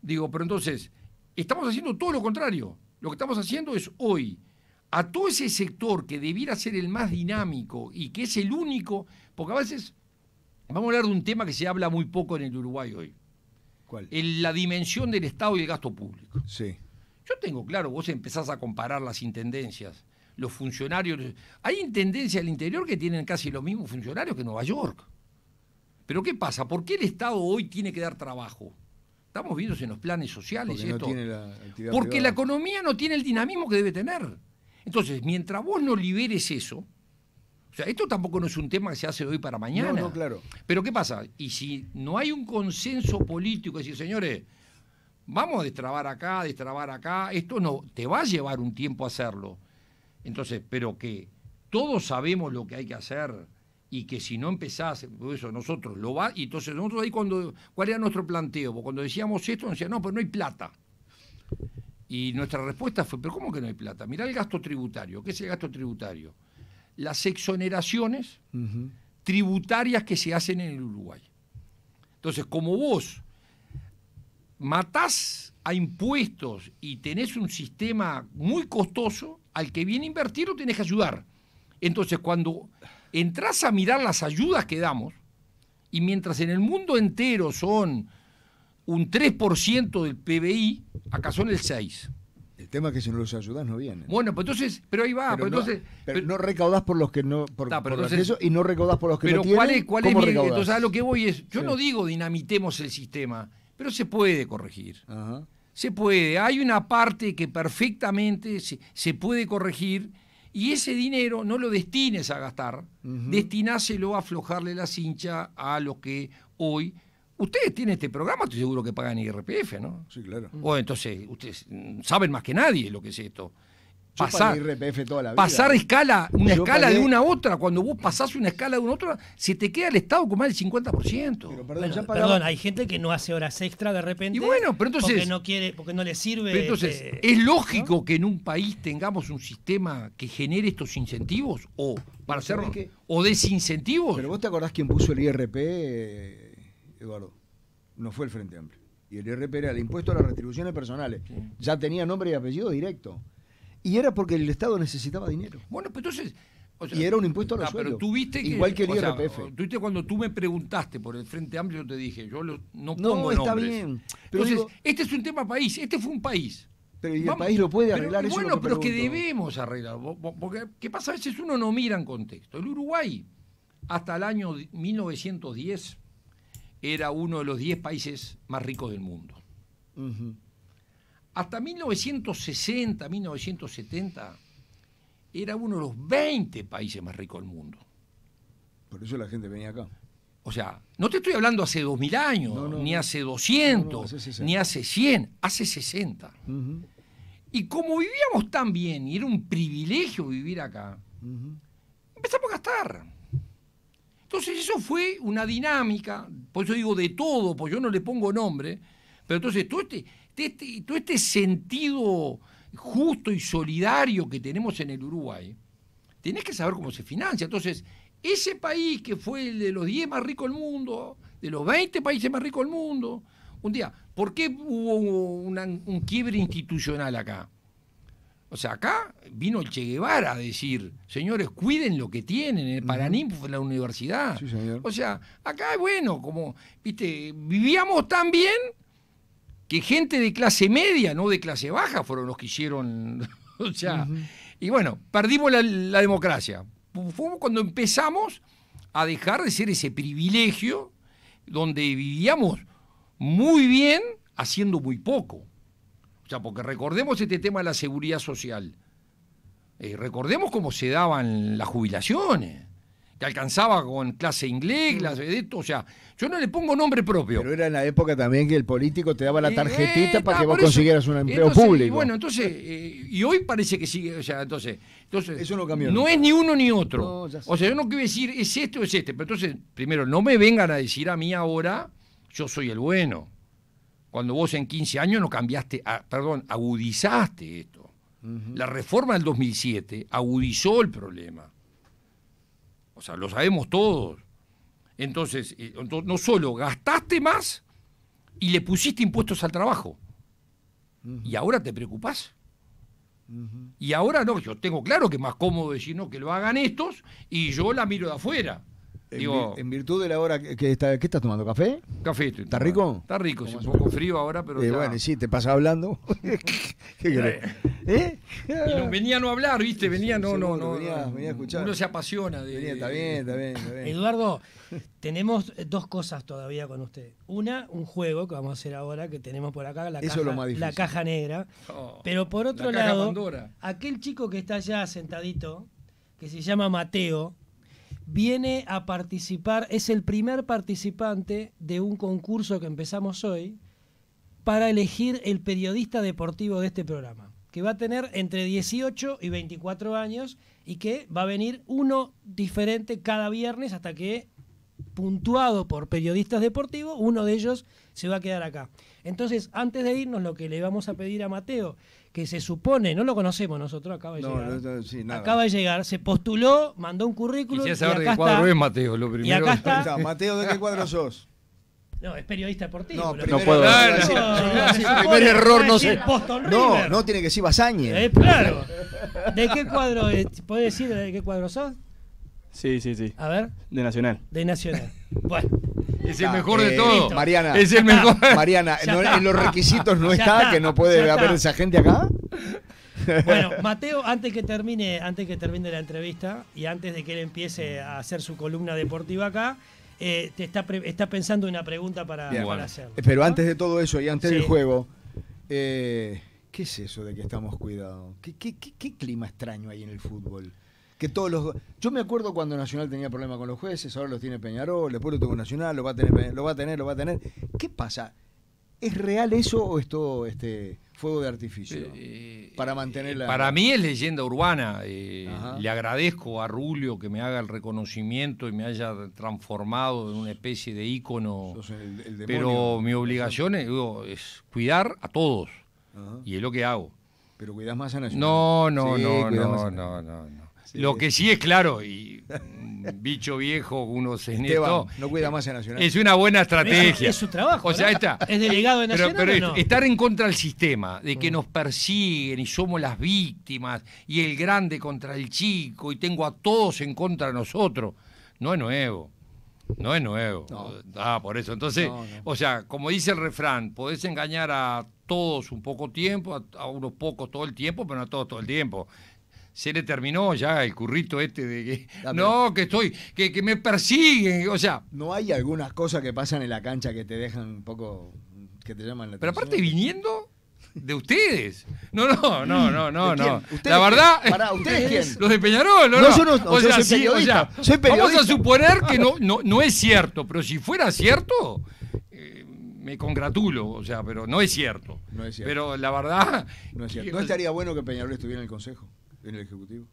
Speaker 4: Digo, pero entonces, estamos haciendo todo lo contrario. Lo que estamos haciendo es hoy, a todo ese sector que debiera ser el más dinámico y que es el único, porque a veces, vamos a hablar de un tema que se habla muy poco en el Uruguay hoy.
Speaker 3: ¿Cuál?
Speaker 4: La dimensión del Estado y el gasto público.
Speaker 3: Sí.
Speaker 4: Yo tengo claro, vos empezás a comparar las intendencias, los funcionarios. Hay intendencias al interior que tienen casi los mismos funcionarios que Nueva York. Pero ¿qué pasa? ¿Por qué el Estado hoy tiene que dar trabajo? Estamos viendo en los planes sociales.
Speaker 3: Porque
Speaker 4: esto.
Speaker 3: No tiene la actividad
Speaker 4: Porque
Speaker 3: privada.
Speaker 4: la economía no tiene el dinamismo que debe tener. Entonces, mientras vos no liberes eso, o sea, esto tampoco no es un tema que se hace de hoy para mañana.
Speaker 3: No, claro.
Speaker 4: Pero ¿qué pasa? Y si no hay un consenso político, es decir, señores, vamos a destrabar acá, esto no, te va a llevar un tiempo hacerlo. Entonces, pero que todos sabemos lo que hay que hacer y que si no empezás, eso nosotros lo va, y entonces nosotros ahí ¿cuál era nuestro planteo? Porque cuando decíamos esto, nos decían, no, pero no hay plata. Y nuestra respuesta fue, ¿pero cómo que no hay plata? Mirá el gasto tributario. ¿Qué es el gasto tributario? Las exoneraciones tributarias que se hacen en el Uruguay. Entonces, como vos matás a impuestos y tenés un sistema muy costoso, al que viene a invertir lo tenés que ayudar. Entonces, cuando entrás a mirar las ayudas que damos, y mientras en el mundo entero son un 3% del PBI, acá son el 6%.
Speaker 3: El tema es que si no los ayudás no vienen.
Speaker 4: Bueno, pues entonces, pero ahí va,
Speaker 3: Pero
Speaker 4: pero entonces...
Speaker 3: pero no recaudás por los que no, por
Speaker 4: pero
Speaker 3: los
Speaker 4: entonces-
Speaker 3: que eso, y no recaudás por los que
Speaker 4: Pero
Speaker 3: no tienen.
Speaker 4: ¿cuál es
Speaker 3: ¿Cómo
Speaker 4: mi...
Speaker 3: recaudás?
Speaker 4: Entonces a lo que voy es, yo
Speaker 3: Sí.
Speaker 4: no digo dinamitemos el sistema, pero se puede corregir.
Speaker 3: Ajá.
Speaker 4: Se puede. Hay una parte que perfectamente se puede corregir y ese dinero no lo destines a gastar, destináselo a aflojarle la cincha a los que hoy... Ustedes tienen este programa, estoy seguro que pagan IRPF, ¿no?
Speaker 3: Sí, claro.
Speaker 4: O entonces, ustedes saben más que nadie lo que es esto.
Speaker 3: Yo
Speaker 4: Pasar,
Speaker 3: pagué IRPF toda la vida.
Speaker 4: pasar una
Speaker 3: Yo
Speaker 4: escala
Speaker 3: pagué-
Speaker 4: de una a otra, cuando vos pasás una escala de una a otra, se te queda el Estado con más del 50%.
Speaker 3: Pero perdón,
Speaker 2: Bueno,
Speaker 3: ya pagaba-
Speaker 2: perdón, hay gente que no hace horas extra de repente.
Speaker 4: Y bueno, pero entonces-
Speaker 2: porque no quiere, porque no le sirve.
Speaker 4: Pero entonces, ¿es lógico que en un país tengamos un sistema que genere estos incentivos? ¿O para
Speaker 3: ¿sabés
Speaker 4: hacerlo?
Speaker 3: qué?
Speaker 4: ¿O desincentivos?
Speaker 3: Pero vos te acordás quién puso el IRP, Eduardo. No fue el Frente Amplio. Y el IRP era el impuesto a las retribuciones personales. Ya tenía nombre y apellido directo. Y era porque el Estado necesitaba dinero.
Speaker 4: Bueno, pues entonces... o sea,
Speaker 3: Y era un impuesto a los
Speaker 4: pero
Speaker 3: sueldos.
Speaker 4: tú viste que...
Speaker 3: Igual que el
Speaker 4: o sea,
Speaker 3: IRPF.
Speaker 4: tú viste cuando tú me preguntaste por el Frente Amplio, yo te dije, yo no
Speaker 3: No,
Speaker 4: pongo
Speaker 3: está
Speaker 4: nombres.
Speaker 3: bien. Pero
Speaker 4: Entonces,
Speaker 3: digo-
Speaker 4: este es un tema país, este fue un país.
Speaker 3: Pero y el
Speaker 4: Vamos,
Speaker 3: país lo puede
Speaker 4: pero-
Speaker 3: arreglar, eso
Speaker 4: bueno,
Speaker 3: es lo que
Speaker 4: pero es que
Speaker 3: pregunto.
Speaker 4: debemos arreglar. Porque, ¿qué pasa? A veces uno no mira en contexto. El Uruguay, hasta el año 1910, era uno de los 10 países más ricos del mundo.
Speaker 3: Ujú.
Speaker 4: Hasta 1960, 1970, era uno de los 20 países más ricos del mundo.
Speaker 3: Por eso la gente venía acá.
Speaker 4: O sea, no te estoy hablando hace 2000 años,
Speaker 3: No,
Speaker 4: ni
Speaker 3: no.
Speaker 4: hace 200,
Speaker 3: No, hace 60.
Speaker 4: ni hace 100, hace 60.
Speaker 3: Ujú,
Speaker 4: Y como vivíamos tan bien, y era un privilegio vivir acá,
Speaker 3: ujú.
Speaker 4: empezamos a gastar. Entonces eso fue una dinámica, por eso digo de todo, porque yo no le pongo nombre, pero entonces todo este sentido justo y solidario que tenemos en el Uruguay, tenés que saber cómo se financia. Entonces, ese país que fue el de los 10 más ricos del mundo, de los 20 países más ricos del mundo, un día, ¿por qué hubo un quiebre institucional acá? O sea, acá vino el Che Guevara a decir, señores, cuiden lo que tienen, el Paraninfo fue la universidad.
Speaker 3: Sí, señor.
Speaker 4: O sea, acá, bueno, como, viste, vivíamos tan bien que gente de clase media, no de clase baja, fueron los que hicieron, o sea, y bueno, perdimos la democracia. Fue cuando empezamos a dejar de ser ese privilegio donde vivíamos muy bien haciendo muy poco. O sea, porque recordemos este tema de la seguridad social. Recordemos cómo se daban las jubilaciones, que alcanzaba con clase inglés, clase de esto. O sea, yo no le pongo nombre propio.
Speaker 3: Pero era en la época también que el político te daba la tarjetita para que vos
Speaker 4: por eso.
Speaker 3: consiguieras un empleo
Speaker 4: Entonces,
Speaker 3: público.
Speaker 4: Y bueno, entonces, y hoy parece que sigue, o sea, entonces
Speaker 3: Eso no cambió.
Speaker 4: no es ni uno ni otro.
Speaker 3: No, ya sé.
Speaker 4: O sea, yo no quiero decir es este o es este, pero entonces, primero, no me vengan a decir a mí ahora, yo soy el bueno. Cuando vos en 15 años no cambiaste, agudizaste esto. La reforma del 2007 agudizó el problema. O sea, lo sabemos todos. Entonces, no solo gastaste más y le pusiste impuestos al trabajo. Y ahora te preocupás. Y ahora no, yo tengo claro que es más cómodo decir no, que lo hagan estos y yo la miro de afuera. Digo,
Speaker 3: En virtud de la hora que está, ¿qué estás tomando? ¿Café?
Speaker 4: café.
Speaker 3: ¿Está rico?
Speaker 4: Está rico, sí, un poco frío ahora, pero ya.
Speaker 3: Bueno, sí, te pasas hablando. ¿Qué querés?
Speaker 4: Venía a no hablar, ¿viste? Venía
Speaker 3: Seguro, venía a escuchar.
Speaker 4: Uno se apasiona.
Speaker 3: Está bien.
Speaker 2: Eduardo, tenemos dos cosas todavía con usted. Una, un juego que vamos a hacer ahora, que tenemos por acá,
Speaker 3: Eso es lo más difícil.
Speaker 2: la caja negra.
Speaker 4: Oh,
Speaker 2: Pero por otro
Speaker 4: la caja
Speaker 2: lado,
Speaker 4: Pandora.
Speaker 2: aquel chico que está allá sentadito, que se llama Mateo, viene a participar, es el primer participante de un concurso que empezamos hoy para elegir el periodista deportivo de este programa, que va a tener entre 18 y 24 años y que va a venir uno diferente cada viernes hasta que, puntuado por periodistas deportivos, uno de ellos se va a quedar acá. Entonces, antes de irnos, lo que le vamos a pedir a Mateo, que se supone, no lo conocemos nosotros, acaba de llegar.
Speaker 3: Sí, nada.
Speaker 2: Acaba de llegar, se postuló, mandó un currículum.
Speaker 4: Quisiera
Speaker 2: y
Speaker 4: saber de
Speaker 2: acá
Speaker 4: qué cuadro
Speaker 2: está.
Speaker 4: es Mateo, lo primero.
Speaker 2: Y acá está.
Speaker 3: Mateo, ¿de qué cuadro sos?
Speaker 2: No, es periodista deportivo.
Speaker 3: No,
Speaker 2: lo
Speaker 3: primero,
Speaker 2: que-
Speaker 5: puedo.
Speaker 3: claro,
Speaker 4: No,
Speaker 3: sí,
Speaker 2: no,
Speaker 3: sí,
Speaker 2: se
Speaker 3: sí,
Speaker 2: supone
Speaker 3: primer
Speaker 2: que
Speaker 3: error,
Speaker 2: va a
Speaker 3: no
Speaker 2: decir
Speaker 3: sé.
Speaker 2: Boston
Speaker 3: No,
Speaker 2: River.
Speaker 3: no tiene que decir Basañe.
Speaker 2: Claro. ¿De qué cuadro es? ¿Podés decir de qué cuadro sos?
Speaker 5: Sí.
Speaker 2: A ver,
Speaker 5: De Nacional.
Speaker 2: de Nacional. Bueno,
Speaker 4: Es el mejor de
Speaker 3: eh,
Speaker 4: todo.
Speaker 3: Mariana.
Speaker 4: Es el mejor.
Speaker 3: Mariana,
Speaker 2: Ya está.
Speaker 3: en los requisitos no
Speaker 2: Ya
Speaker 3: está,
Speaker 2: está,
Speaker 3: que no puede
Speaker 2: ya
Speaker 3: haber
Speaker 2: está.
Speaker 3: esa gente acá.
Speaker 2: Bueno, Mateo, antes que termine la entrevista y antes de que él empiece a hacer su columna deportiva acá, te está pensando una pregunta para hacer.
Speaker 3: Pero antes de todo eso y antes del
Speaker 2: Sí.
Speaker 3: juego, ¿qué es eso de que estamos cuidados? ¿Qué clima extraño hay en el fútbol? Que yo me acuerdo cuando Nacional tenía problemas con los jueces, ahora los tiene Peñarol, después lo tuvo Nacional, lo va a tener. ¿Qué pasa? ¿Es real eso o es todo fuego de artificio? Para mantener la...
Speaker 4: Para mí es leyenda urbana.
Speaker 3: Ajá.
Speaker 4: Le agradezco a Rulio que me haga el reconocimiento y me haya transformado en una especie de ícono.
Speaker 3: Sos el demonio.
Speaker 4: Pero mi obligación es cuidar a todos.
Speaker 3: Ajá.
Speaker 4: Y es lo que hago.
Speaker 3: Pero cuidás más a Nacional.
Speaker 4: No.
Speaker 3: Sí.
Speaker 4: Lo que sí es claro, y bicho viejo, uno se
Speaker 3: Esteban, no cuida más a Nacional.
Speaker 4: es una buena estrategia.
Speaker 2: Es su trabajo.
Speaker 4: O sea,
Speaker 2: ¿no?
Speaker 4: está.
Speaker 2: ¿Es delegado de Nacional
Speaker 4: Pero
Speaker 2: o no?
Speaker 4: estar en contra del sistema, de que nos persiguen y somos las víctimas, y el grande contra el chico, y tengo a todos en contra de nosotros, no es nuevo. No es nuevo.
Speaker 3: No.
Speaker 4: Por eso. Entonces,
Speaker 3: No.
Speaker 4: o sea, como dice el refrán, podés engañar a todos un poco tiempo, a unos pocos todo el tiempo, pero no a todos todo el tiempo. Se le terminó ya el currito de que que me persiguen, o sea.
Speaker 3: ¿No hay algunas cosas que pasan en la cancha que te dejan un poco, que te llaman la
Speaker 4: Pero
Speaker 3: atención?
Speaker 4: aparte viniendo de ustedes. No.
Speaker 3: ¿De quién? ¿Ustedes
Speaker 4: La verdad.
Speaker 3: quién? Pará, ¿ustedes quién?
Speaker 4: Los de Peñarol,
Speaker 3: No, yo no,
Speaker 4: o
Speaker 3: yo
Speaker 4: sea,
Speaker 3: soy
Speaker 4: sí,
Speaker 3: periodista,
Speaker 4: o sea,
Speaker 3: soy periodista.
Speaker 4: vamos a suponer que no es cierto, pero si fuera cierto, me congratulo, o sea, pero no es cierto.
Speaker 3: No es cierto.
Speaker 4: Pero la verdad.
Speaker 3: No es cierto. ¿No estaría bueno que Peñarol estuviera en el Consejo, en el Ejecutivo?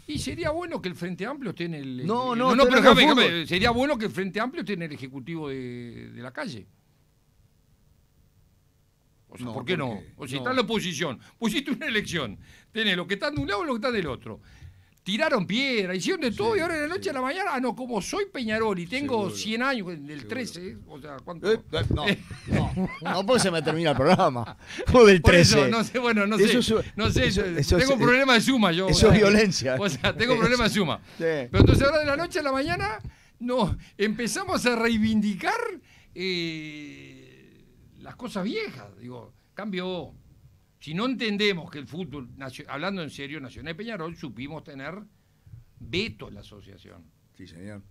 Speaker 4: Y sería bueno que el Frente Amplio esté en el.
Speaker 3: No,
Speaker 4: pero
Speaker 3: pero
Speaker 4: déjame, sería bueno que el Frente Amplio esté en el Ejecutivo de la calle. O sea,
Speaker 3: No,
Speaker 4: ¿por qué
Speaker 3: ¿por
Speaker 4: no?
Speaker 3: qué?
Speaker 4: O si
Speaker 3: No.
Speaker 4: está en la oposición, pusiste una elección, tenés lo que están de un lado y lo que están del otro. Tiraron piedra, hicieron de todo y ahora de la noche a la mañana, como soy Peñarol y tengo
Speaker 3: Seguro.
Speaker 4: 100 años, del
Speaker 3: Seguro.
Speaker 4: 13, o sea, ¿cuánto?
Speaker 3: No, porque se me termina el programa. Como del
Speaker 4: Por
Speaker 3: 13.
Speaker 4: eso, no sé, bueno, no sé,
Speaker 3: eso
Speaker 4: tengo
Speaker 3: es-
Speaker 4: problema de suma yo.
Speaker 3: eso es violencia.
Speaker 4: O sea, tengo problema de suma.
Speaker 3: Sí.
Speaker 4: Pero entonces ahora de la noche a la mañana, empezamos a reivindicar las cosas viejas. Digo, cambió. Si no entendemos que el fútbol, hablando en serio, Nacional y Peñarol, supimos tener veto en la asociación.
Speaker 3: Sí, señor.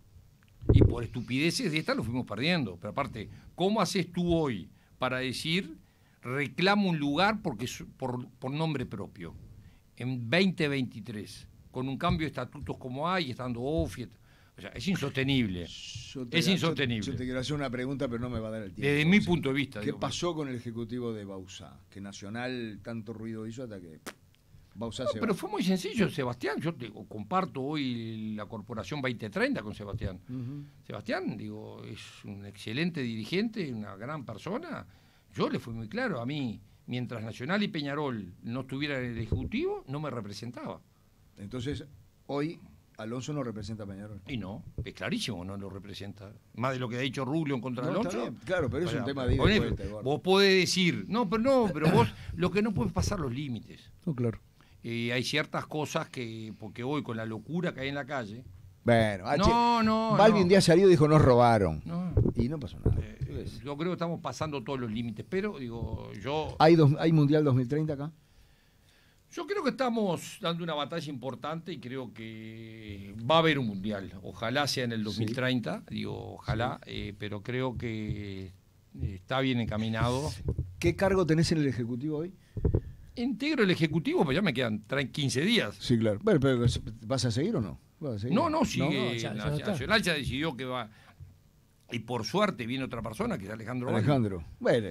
Speaker 4: Y por estupideces de estas lo fuimos perdiendo. Pero aparte, ¿cómo haces tú hoy para decir reclamo un lugar por nombre propio? En 2023, con un cambio de estatutos como hay, estando OFI, o sea, es insostenible. Es insostenible.
Speaker 3: Yo te quiero hacer una pregunta, pero no me va a dar el tiempo.
Speaker 4: Desde mi punto de vista.
Speaker 3: ¿Qué
Speaker 4: digo,
Speaker 3: pasó con el ejecutivo de Bauzá? Que Nacional tanto ruido hizo hasta que Bauzá
Speaker 4: No,
Speaker 3: se
Speaker 4: pero
Speaker 3: va.
Speaker 4: fue muy sencillo, Sebastián. Yo comparto hoy la Corporación 2030 con Sebastián.
Speaker 3: Ujú.
Speaker 4: Sebastián, digo, es un excelente dirigente, una gran persona. Yo le fui muy claro, a mí, mientras Nacional y Peñarol no estuvieran en el Ejecutivo, no me representaba.
Speaker 3: Entonces, hoy Alonso no representa a Peñarol.
Speaker 4: Y no, es clarísimo, no lo representa. Más de lo que ha dicho Rubio en contra de
Speaker 3: No, está
Speaker 4: Alonso.
Speaker 3: bien, claro, pero es un tema de ida y
Speaker 4: ponele,
Speaker 3: vuelta, Eduardo.
Speaker 4: vos podés decir, pero vos lo que no puedes pasar los límites.
Speaker 3: No, claro.
Speaker 4: Hay ciertas cosas que, porque hoy con la locura que hay en la calle.
Speaker 3: Bueno,
Speaker 4: Balbi
Speaker 3: un día salió y dijo, nos robaron.
Speaker 4: No,
Speaker 3: Y no pasó nada.
Speaker 4: yo creo que estamos pasando todos los límites, pero digo,
Speaker 3: ¿Hay Mundial 2030 acá?
Speaker 4: yo creo que estamos dando una batalla importante y creo que va a haber un mundial. Ojalá sea en el 2030, digo, ojalá, pero creo que está bien encaminado.
Speaker 3: ¿Qué cargo tenés en el Ejecutivo hoy?
Speaker 4: Integro el Ejecutivo, pero ya me quedan 15 días.
Speaker 3: Sí, claro. Bueno, pero ¿vas a seguir o no? ¿Vas a seguir?
Speaker 4: No, sigue.
Speaker 2: ya está.
Speaker 4: Nacional ya decidió que va. Y por suerte viene otra persona, que es Alejandro Balbi.
Speaker 3: Alejandro. Bueno,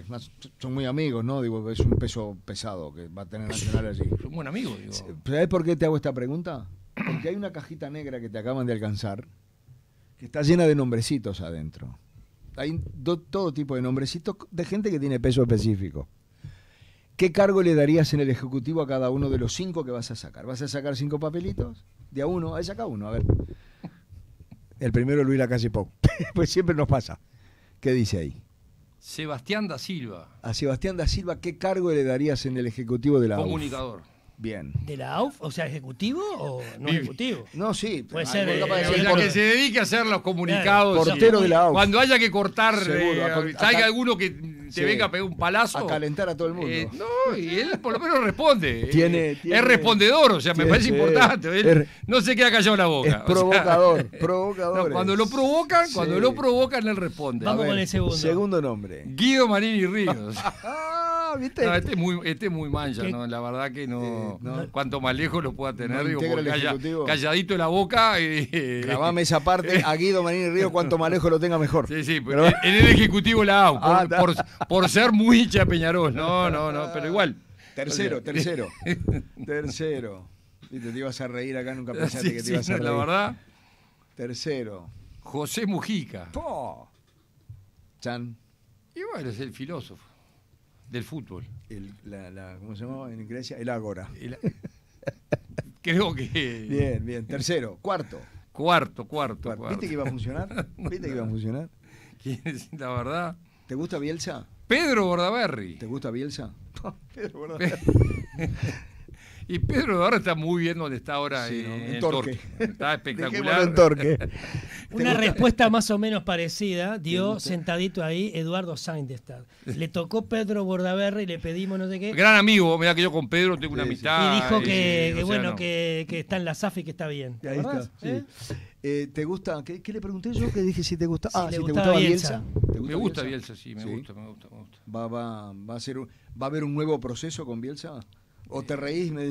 Speaker 3: son muy amigos, ¿no? Digo, es un peso pesado que va a tener Nacional allí.
Speaker 4: Es un buen amigo, digo.
Speaker 3: ¿Sabés por qué te hago esta pregunta? Porque hay una cajita negra que te acaban de alcanzar que está llena de nombrecitos adentro. Hay todo tipo de nombrecitos de gente que tiene peso específico. ¿Qué cargo le darías en el Ejecutivo a cada uno de los 5 que vas a sacar? ¿Vas a sacar 5 papelitos? De a uno, ahí saca uno, a ver. El primero Luis Lacalle Pou. Pues siempre nos pasa. ¿Qué dice ahí?
Speaker 4: Sebastián da Silva,
Speaker 3: A Sebastián da Silva, ¿qué cargo le darías en el Ejecutivo de la AUF?
Speaker 4: comunicador.
Speaker 3: Bien.
Speaker 2: ¿De la AUF? O sea, ¿ejecutivo o no ejecutivo?
Speaker 3: No, sí.
Speaker 2: Puede ser,
Speaker 3: algo capaz de
Speaker 2: o
Speaker 3: ser
Speaker 2: sea,
Speaker 3: por-
Speaker 4: que se dedique a hacer los comunicados.
Speaker 3: Portero de la AUF.
Speaker 4: Cuando haya que cortar,
Speaker 3: Seguro,
Speaker 4: salga alguno que te venga a pegar un palazo.
Speaker 3: A calentar a todo el mundo.
Speaker 4: No, y él por lo menos responde.
Speaker 3: Tiene-
Speaker 4: es respondedor, o sea, me parece importante. Él no se queda callado la boca.
Speaker 3: Es provocador,
Speaker 4: O sea,
Speaker 3: provocador.
Speaker 4: no, cuando lo provocan, él responde.
Speaker 2: Vamos
Speaker 3: A ver,
Speaker 2: con el segundo.
Speaker 3: Segundo nombre.
Speaker 4: Guido Marini Ríos.
Speaker 3: ¿Viste?
Speaker 4: No, este es muy mancha, ¿no? La verdad que no.
Speaker 3: no.
Speaker 4: Cuanto más lejos lo pueda tener,
Speaker 3: No
Speaker 4: digo,
Speaker 3: integra
Speaker 4: porque
Speaker 3: el ejecutivo.
Speaker 4: calladito de la boca.
Speaker 3: Grabame esa parte. A Guido Marini Ríos, cuanto más lejos lo tenga mejor.
Speaker 4: Sí, sí, pero en el ejecutivo la hago,
Speaker 3: Ah,
Speaker 4: por ser muy hincha de Peñarol. No, pero igual.
Speaker 3: Tercero. Tercero. Viste, te ibas a reír acá, nunca pensaste
Speaker 4: Sí,
Speaker 3: que te
Speaker 4: sí,
Speaker 3: ibas a
Speaker 4: no,
Speaker 3: reír.
Speaker 4: la verdad,
Speaker 3: Tercero.
Speaker 4: José Mujica.
Speaker 3: Po. Chan.
Speaker 4: Y bueno, es el filósofo del fútbol.
Speaker 3: ¿Cómo se llama en Grecia? El Ágora.
Speaker 4: Creo que.
Speaker 3: Bien. Tercero. Cuarto.
Speaker 4: Cuarto.
Speaker 3: ¿Viste que iba a funcionar? ¿Viste que iba a funcionar?
Speaker 4: La verdad.
Speaker 3: ¿Te gusta Bielsa?
Speaker 4: Pedro Bordaberry.
Speaker 3: ¿Te gusta Bielsa? Pedro Borda.
Speaker 4: Y Pedro Bordaberry está muy bien donde está ahora
Speaker 3: Sí, ¿no?
Speaker 4: en
Speaker 3: En
Speaker 4: el
Speaker 3: Torque.
Speaker 4: Está
Speaker 3: Dejémoslo
Speaker 4: espectacular.
Speaker 3: en Torque.
Speaker 2: Una respuesta más o menos parecida dio sentadito ahí Eduardo Saindestad. Le tocó Pedro Bordaberry y le pedimos no sé qué.
Speaker 4: Gran amigo, mira que yo con Pedro tengo una
Speaker 3: Sí, sí.
Speaker 4: amistad.
Speaker 2: Y dijo que
Speaker 4: o sea,
Speaker 2: bueno,
Speaker 4: no.
Speaker 2: que está en la SAF y que está bien. ¿Te
Speaker 3: Ahí
Speaker 2: acordás?
Speaker 3: está. Sí. ¿Te gusta? ¿Qué le pregunté yo? Que dije si te gusta.
Speaker 2: Si le
Speaker 3: Si te
Speaker 2: gustaba
Speaker 3: gustaba
Speaker 2: Bielsa.
Speaker 3: Bielsa. ¿Te
Speaker 4: Me gusta Bielsa, sí, me
Speaker 3: Sí.
Speaker 4: gusta.
Speaker 3: ¿Va a haber un nuevo proceso con Bielsa? ¿O te reís y me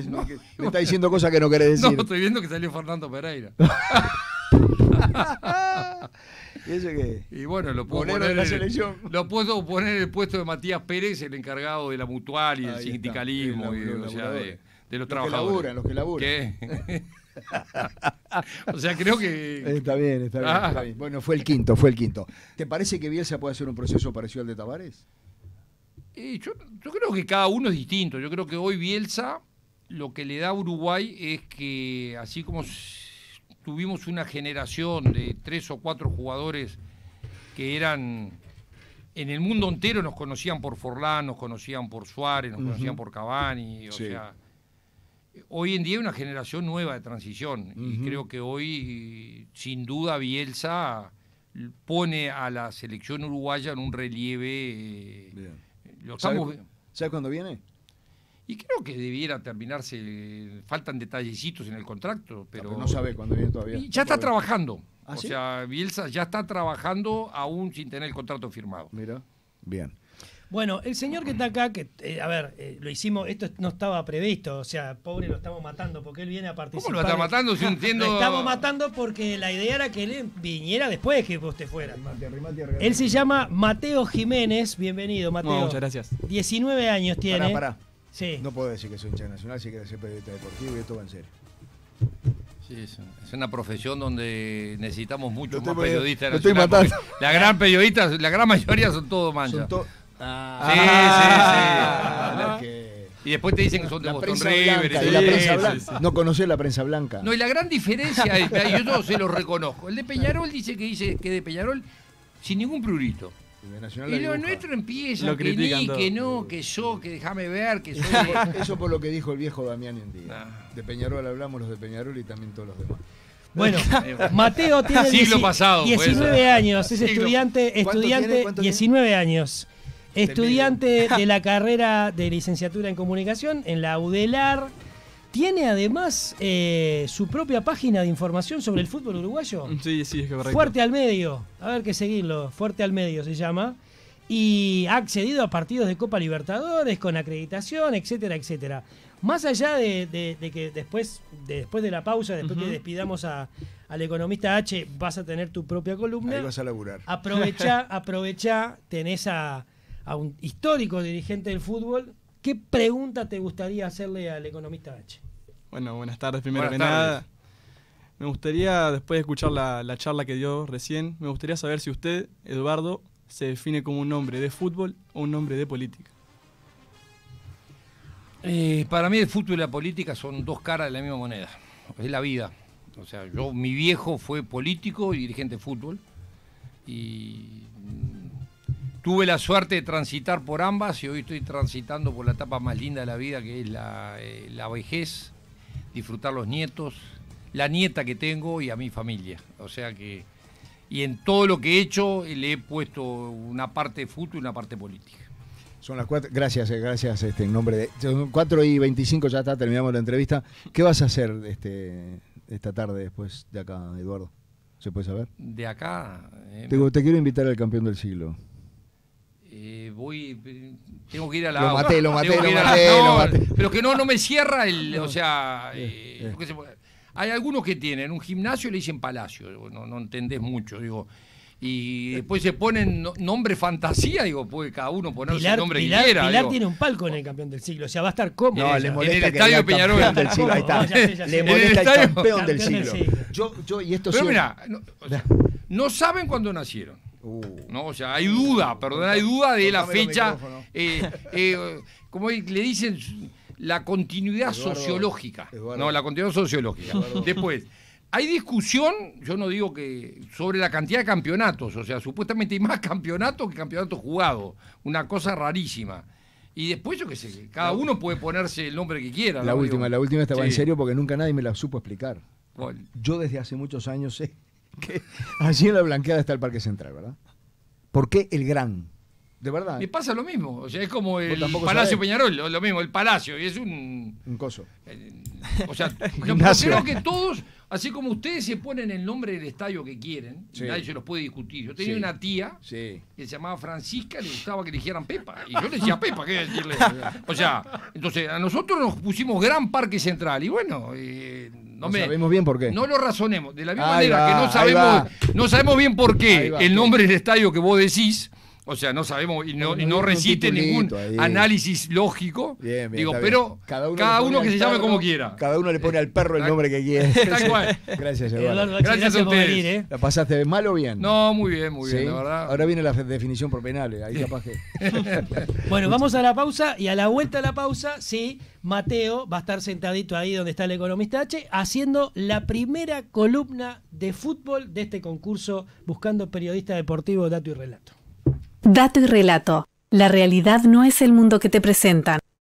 Speaker 3: está diciendo cosas que no querés
Speaker 4: No,
Speaker 3: decir?
Speaker 4: estoy viendo que salió Fernando Pereira.
Speaker 3: ¿Y eso qué?
Speaker 4: Y bueno, lo puedo
Speaker 3: Bolero
Speaker 4: poner
Speaker 3: de la
Speaker 4: en
Speaker 3: selección.
Speaker 4: lo puedo poner en el puesto de Matías Pérez, el encargado de la mutual y del
Speaker 3: Ahí está.
Speaker 4: sindicalismo,
Speaker 3: Los
Speaker 4: o sea,
Speaker 3: laburadores.
Speaker 4: de los
Speaker 3: Los que
Speaker 4: trabajadores.
Speaker 3: laburan, los que laburan.
Speaker 4: ¿Qué? O sea, creo que...
Speaker 3: Está bien, está bien,
Speaker 4: Ah.
Speaker 3: está bien. Bueno, fue el quinto. ¿Te parece que Bielsa puede hacer un proceso parecido al de Tavares?
Speaker 4: Yo creo que cada uno es distinto. Yo creo que hoy Bielsa lo que le da a Uruguay es que, así como tuvimos una generación de 3 o 4 jugadores que eran, en el mundo entero nos conocían por Forlán, nos conocían por Suárez, nos conocían por Cavani, o
Speaker 3: Sí.
Speaker 4: sea, hoy en día hay una generación nueva de transición y creo que hoy, sin duda, Bielsa pone a la selección uruguaya en un relieve.
Speaker 3: Bien.
Speaker 4: Lo
Speaker 3: ¿Sabes
Speaker 4: estamos...
Speaker 3: cuándo viene?
Speaker 4: Y creo que debiera terminarse, faltan detallecitos en el contrato, pero
Speaker 3: No sabe cuándo viene todavía.
Speaker 4: y ya está trabajando.
Speaker 3: ¿Ah,
Speaker 4: O
Speaker 3: sí?
Speaker 4: sea, Bielsa ya está trabajando aún sin tener el contrato firmado.
Speaker 3: Mira. Bien.
Speaker 2: Bueno, el señor que está acá, que lo hicimos, esto no estaba previsto, o sea, pobre lo estamos matando porque él viene a participar.
Speaker 4: ¿Cómo lo está matando? Si entiendo...
Speaker 2: Lo estamos matando porque la idea era que él viniera después de que usted fuera.
Speaker 3: Arrimate,
Speaker 2: Él se llama Mateo Jiménez, bienvenido Mateo.
Speaker 5: No, muchas gracias.
Speaker 2: 19 años tiene.
Speaker 3: Pará.
Speaker 2: Sí.
Speaker 3: No puedo decir que soy hincha nacional si quieres ser periodista deportivo y esto va en serio.
Speaker 4: Sí, es una profesión donde necesitamos mucho
Speaker 3: Lo
Speaker 4: más
Speaker 3: estoy-
Speaker 4: periodistas
Speaker 3: lo estoy
Speaker 4: nacionales,
Speaker 3: matando.
Speaker 4: porque la gran mayoría son todos manchas.
Speaker 3: Ah,
Speaker 4: Sí.
Speaker 3: que-
Speaker 4: Y después te dicen que son de
Speaker 3: La
Speaker 4: Boston
Speaker 3: prensa
Speaker 4: River.
Speaker 3: blanca,
Speaker 4: y
Speaker 3: de la
Speaker 4: sí,
Speaker 3: prensa
Speaker 4: sí,
Speaker 3: blanca.
Speaker 4: sí.
Speaker 3: No conocés la prensa blanca.
Speaker 4: No, y la gran diferencia es, yo se lo reconozco. El de Peñarol dice que de Peñarol sin ningún prurito.
Speaker 3: Y de Nacional
Speaker 4: Y
Speaker 3: la
Speaker 4: lo
Speaker 3: dibuja.
Speaker 4: nuestro empieza,
Speaker 5: Lo
Speaker 4: que
Speaker 5: critican
Speaker 4: ni,
Speaker 5: todo.
Speaker 4: que no, que yo, que déjame ver, que soy
Speaker 3: Eso por lo que dijo el viejo Damián en día.
Speaker 4: Ah.
Speaker 3: De Peñarol hablamos los de Peñarol y también todos los demás.
Speaker 2: Bueno, Mateo tiene
Speaker 4: Siglo pasado, puede
Speaker 2: 19
Speaker 4: ser.
Speaker 2: años, es
Speaker 4: Siglo.
Speaker 2: estudiante,
Speaker 3: ¿Cuánto tiene?
Speaker 2: 19 años. Estudiante de la carrera de licenciatura en comunicación en la UDELAR. Tiene además su propia página de información sobre el fútbol uruguayo.
Speaker 5: Sí, sí, es correcto.
Speaker 2: Fuerte al medio, a ver qué seguirlo, Fuerte al medio se llama, y ha accedido a partidos de Copa Libertadores con acreditación, etcétera, etcétera. Más allá de que después de la pausa, después que despidamos al economista H, vas a tener tu propia columna.
Speaker 3: Ahí vas a laburar.
Speaker 2: Aprovechá, tenés a un histórico dirigente del fútbol. ¿Qué pregunta te gustaría hacerle al economista H?
Speaker 5: Bueno, buenas tardes primero
Speaker 4: Buenas
Speaker 5: que nada.
Speaker 4: tardes.
Speaker 5: Me gustaría, después de escuchar la charla que dio recién, me gustaría saber si usted, Eduardo, se define como un hombre de fútbol o un hombre de política.
Speaker 4: Para mí el fútbol y la política son dos caras de la misma moneda. Es la vida. O sea, mi viejo fue político y dirigente de fútbol. Y tuve la suerte de transitar por ambas y hoy estoy transitando por la etapa más linda de la vida, que es la vejez, disfrutar los nietos, la nieta que tengo y a mi familia. O sea que... Y en todo lo que he hecho le he puesto una parte de fútbol y una parte política.
Speaker 3: Son las 4. Gracias, en nombre de. Son 4:25, ya está, terminamos la entrevista. ¿Qué vas a hacer esta tarde después de acá, Eduardo? ¿Se puede saber?
Speaker 4: De acá.
Speaker 3: Te quiero invitar al campeón del siglo.
Speaker 4: Tengo que ir a la.
Speaker 3: Lo maté.
Speaker 4: Pero que no me cierra el. O sea. Hay algunos que tienen un gimnasio y le dicen Palacio. No entendés mucho, digo. Y después se ponen nombre fantasía, digo, puede cada uno ponerse el nombre que quiera.
Speaker 2: Pilar tiene un palco en el campeón del siglo, o sea, va a estar cómodo.
Speaker 3: No, le molesta
Speaker 4: en el estadio Peñarol
Speaker 3: del siglo, ahí está. Le molesta el campeón del siglo. Y esto
Speaker 4: pero mira, no saben cuándo nacieron. No, o sea, hay duda de la fecha. Como le dicen, la continuidad sociológica. No, la continuidad sociológica. Después. Hay discusión, yo no digo que, sobre la cantidad de campeonatos, o sea, supuestamente hay más campeonatos que campeonatos jugados, una cosa rarísima. Y después, yo qué sé, cada uno puede ponerse el nombre que quiera.
Speaker 3: La última estaba en serio porque nunca nadie me la supo explicar.
Speaker 4: ¿Cuál?
Speaker 3: Yo desde hace muchos años sé que allí en la Blanqueada está el Parque Central, ¿verdad? ¿Por qué el Gran? De verdad.
Speaker 4: Me pasa lo mismo, o sea, es como el Palacio
Speaker 3: sabés.
Speaker 4: Peñarol, lo mismo, el Palacio, y es un
Speaker 3: coso.
Speaker 4: O sea, creo que todos, así como ustedes se ponen el nombre del estadio que quieren, nadie se los puede discutir. Yo tenía una tía que se llamaba Francisca, le gustaba que le dijeran Pepa, y yo le decía Pepa, ¿qué decirle? O sea, entonces a nosotros nos pusimos Gran Parque Central, y bueno,
Speaker 3: sabemos bien por qué.
Speaker 4: No lo razonemos, de la misma manera que no sabemos bien por qué el nombre del estadio que vos decís. O sea, no sabemos y no resiste ningún análisis lógico.
Speaker 3: Bien,
Speaker 4: digo, pero cada uno que se llame como quiera.
Speaker 3: Cada uno le pone al perro el nombre que quiere.
Speaker 4: Tal cual.
Speaker 3: Gracias, Eduardo.
Speaker 4: Gracias a ustedes.
Speaker 2: Venir,
Speaker 3: ¿La pasaste mal o bien?
Speaker 4: No, muy bien, la verdad.
Speaker 3: Ahora viene la definición por penales. Ahí capaz que.
Speaker 2: Bueno, vamos a la pausa y a la vuelta a la pausa, Mateo va a estar sentadito ahí donde está el economista H, haciendo la primera columna de fútbol de este concurso Buscando Periodista Deportivo, Dato y Relato.
Speaker 1: Dato y relato. La realidad no es el mundo que te presentan.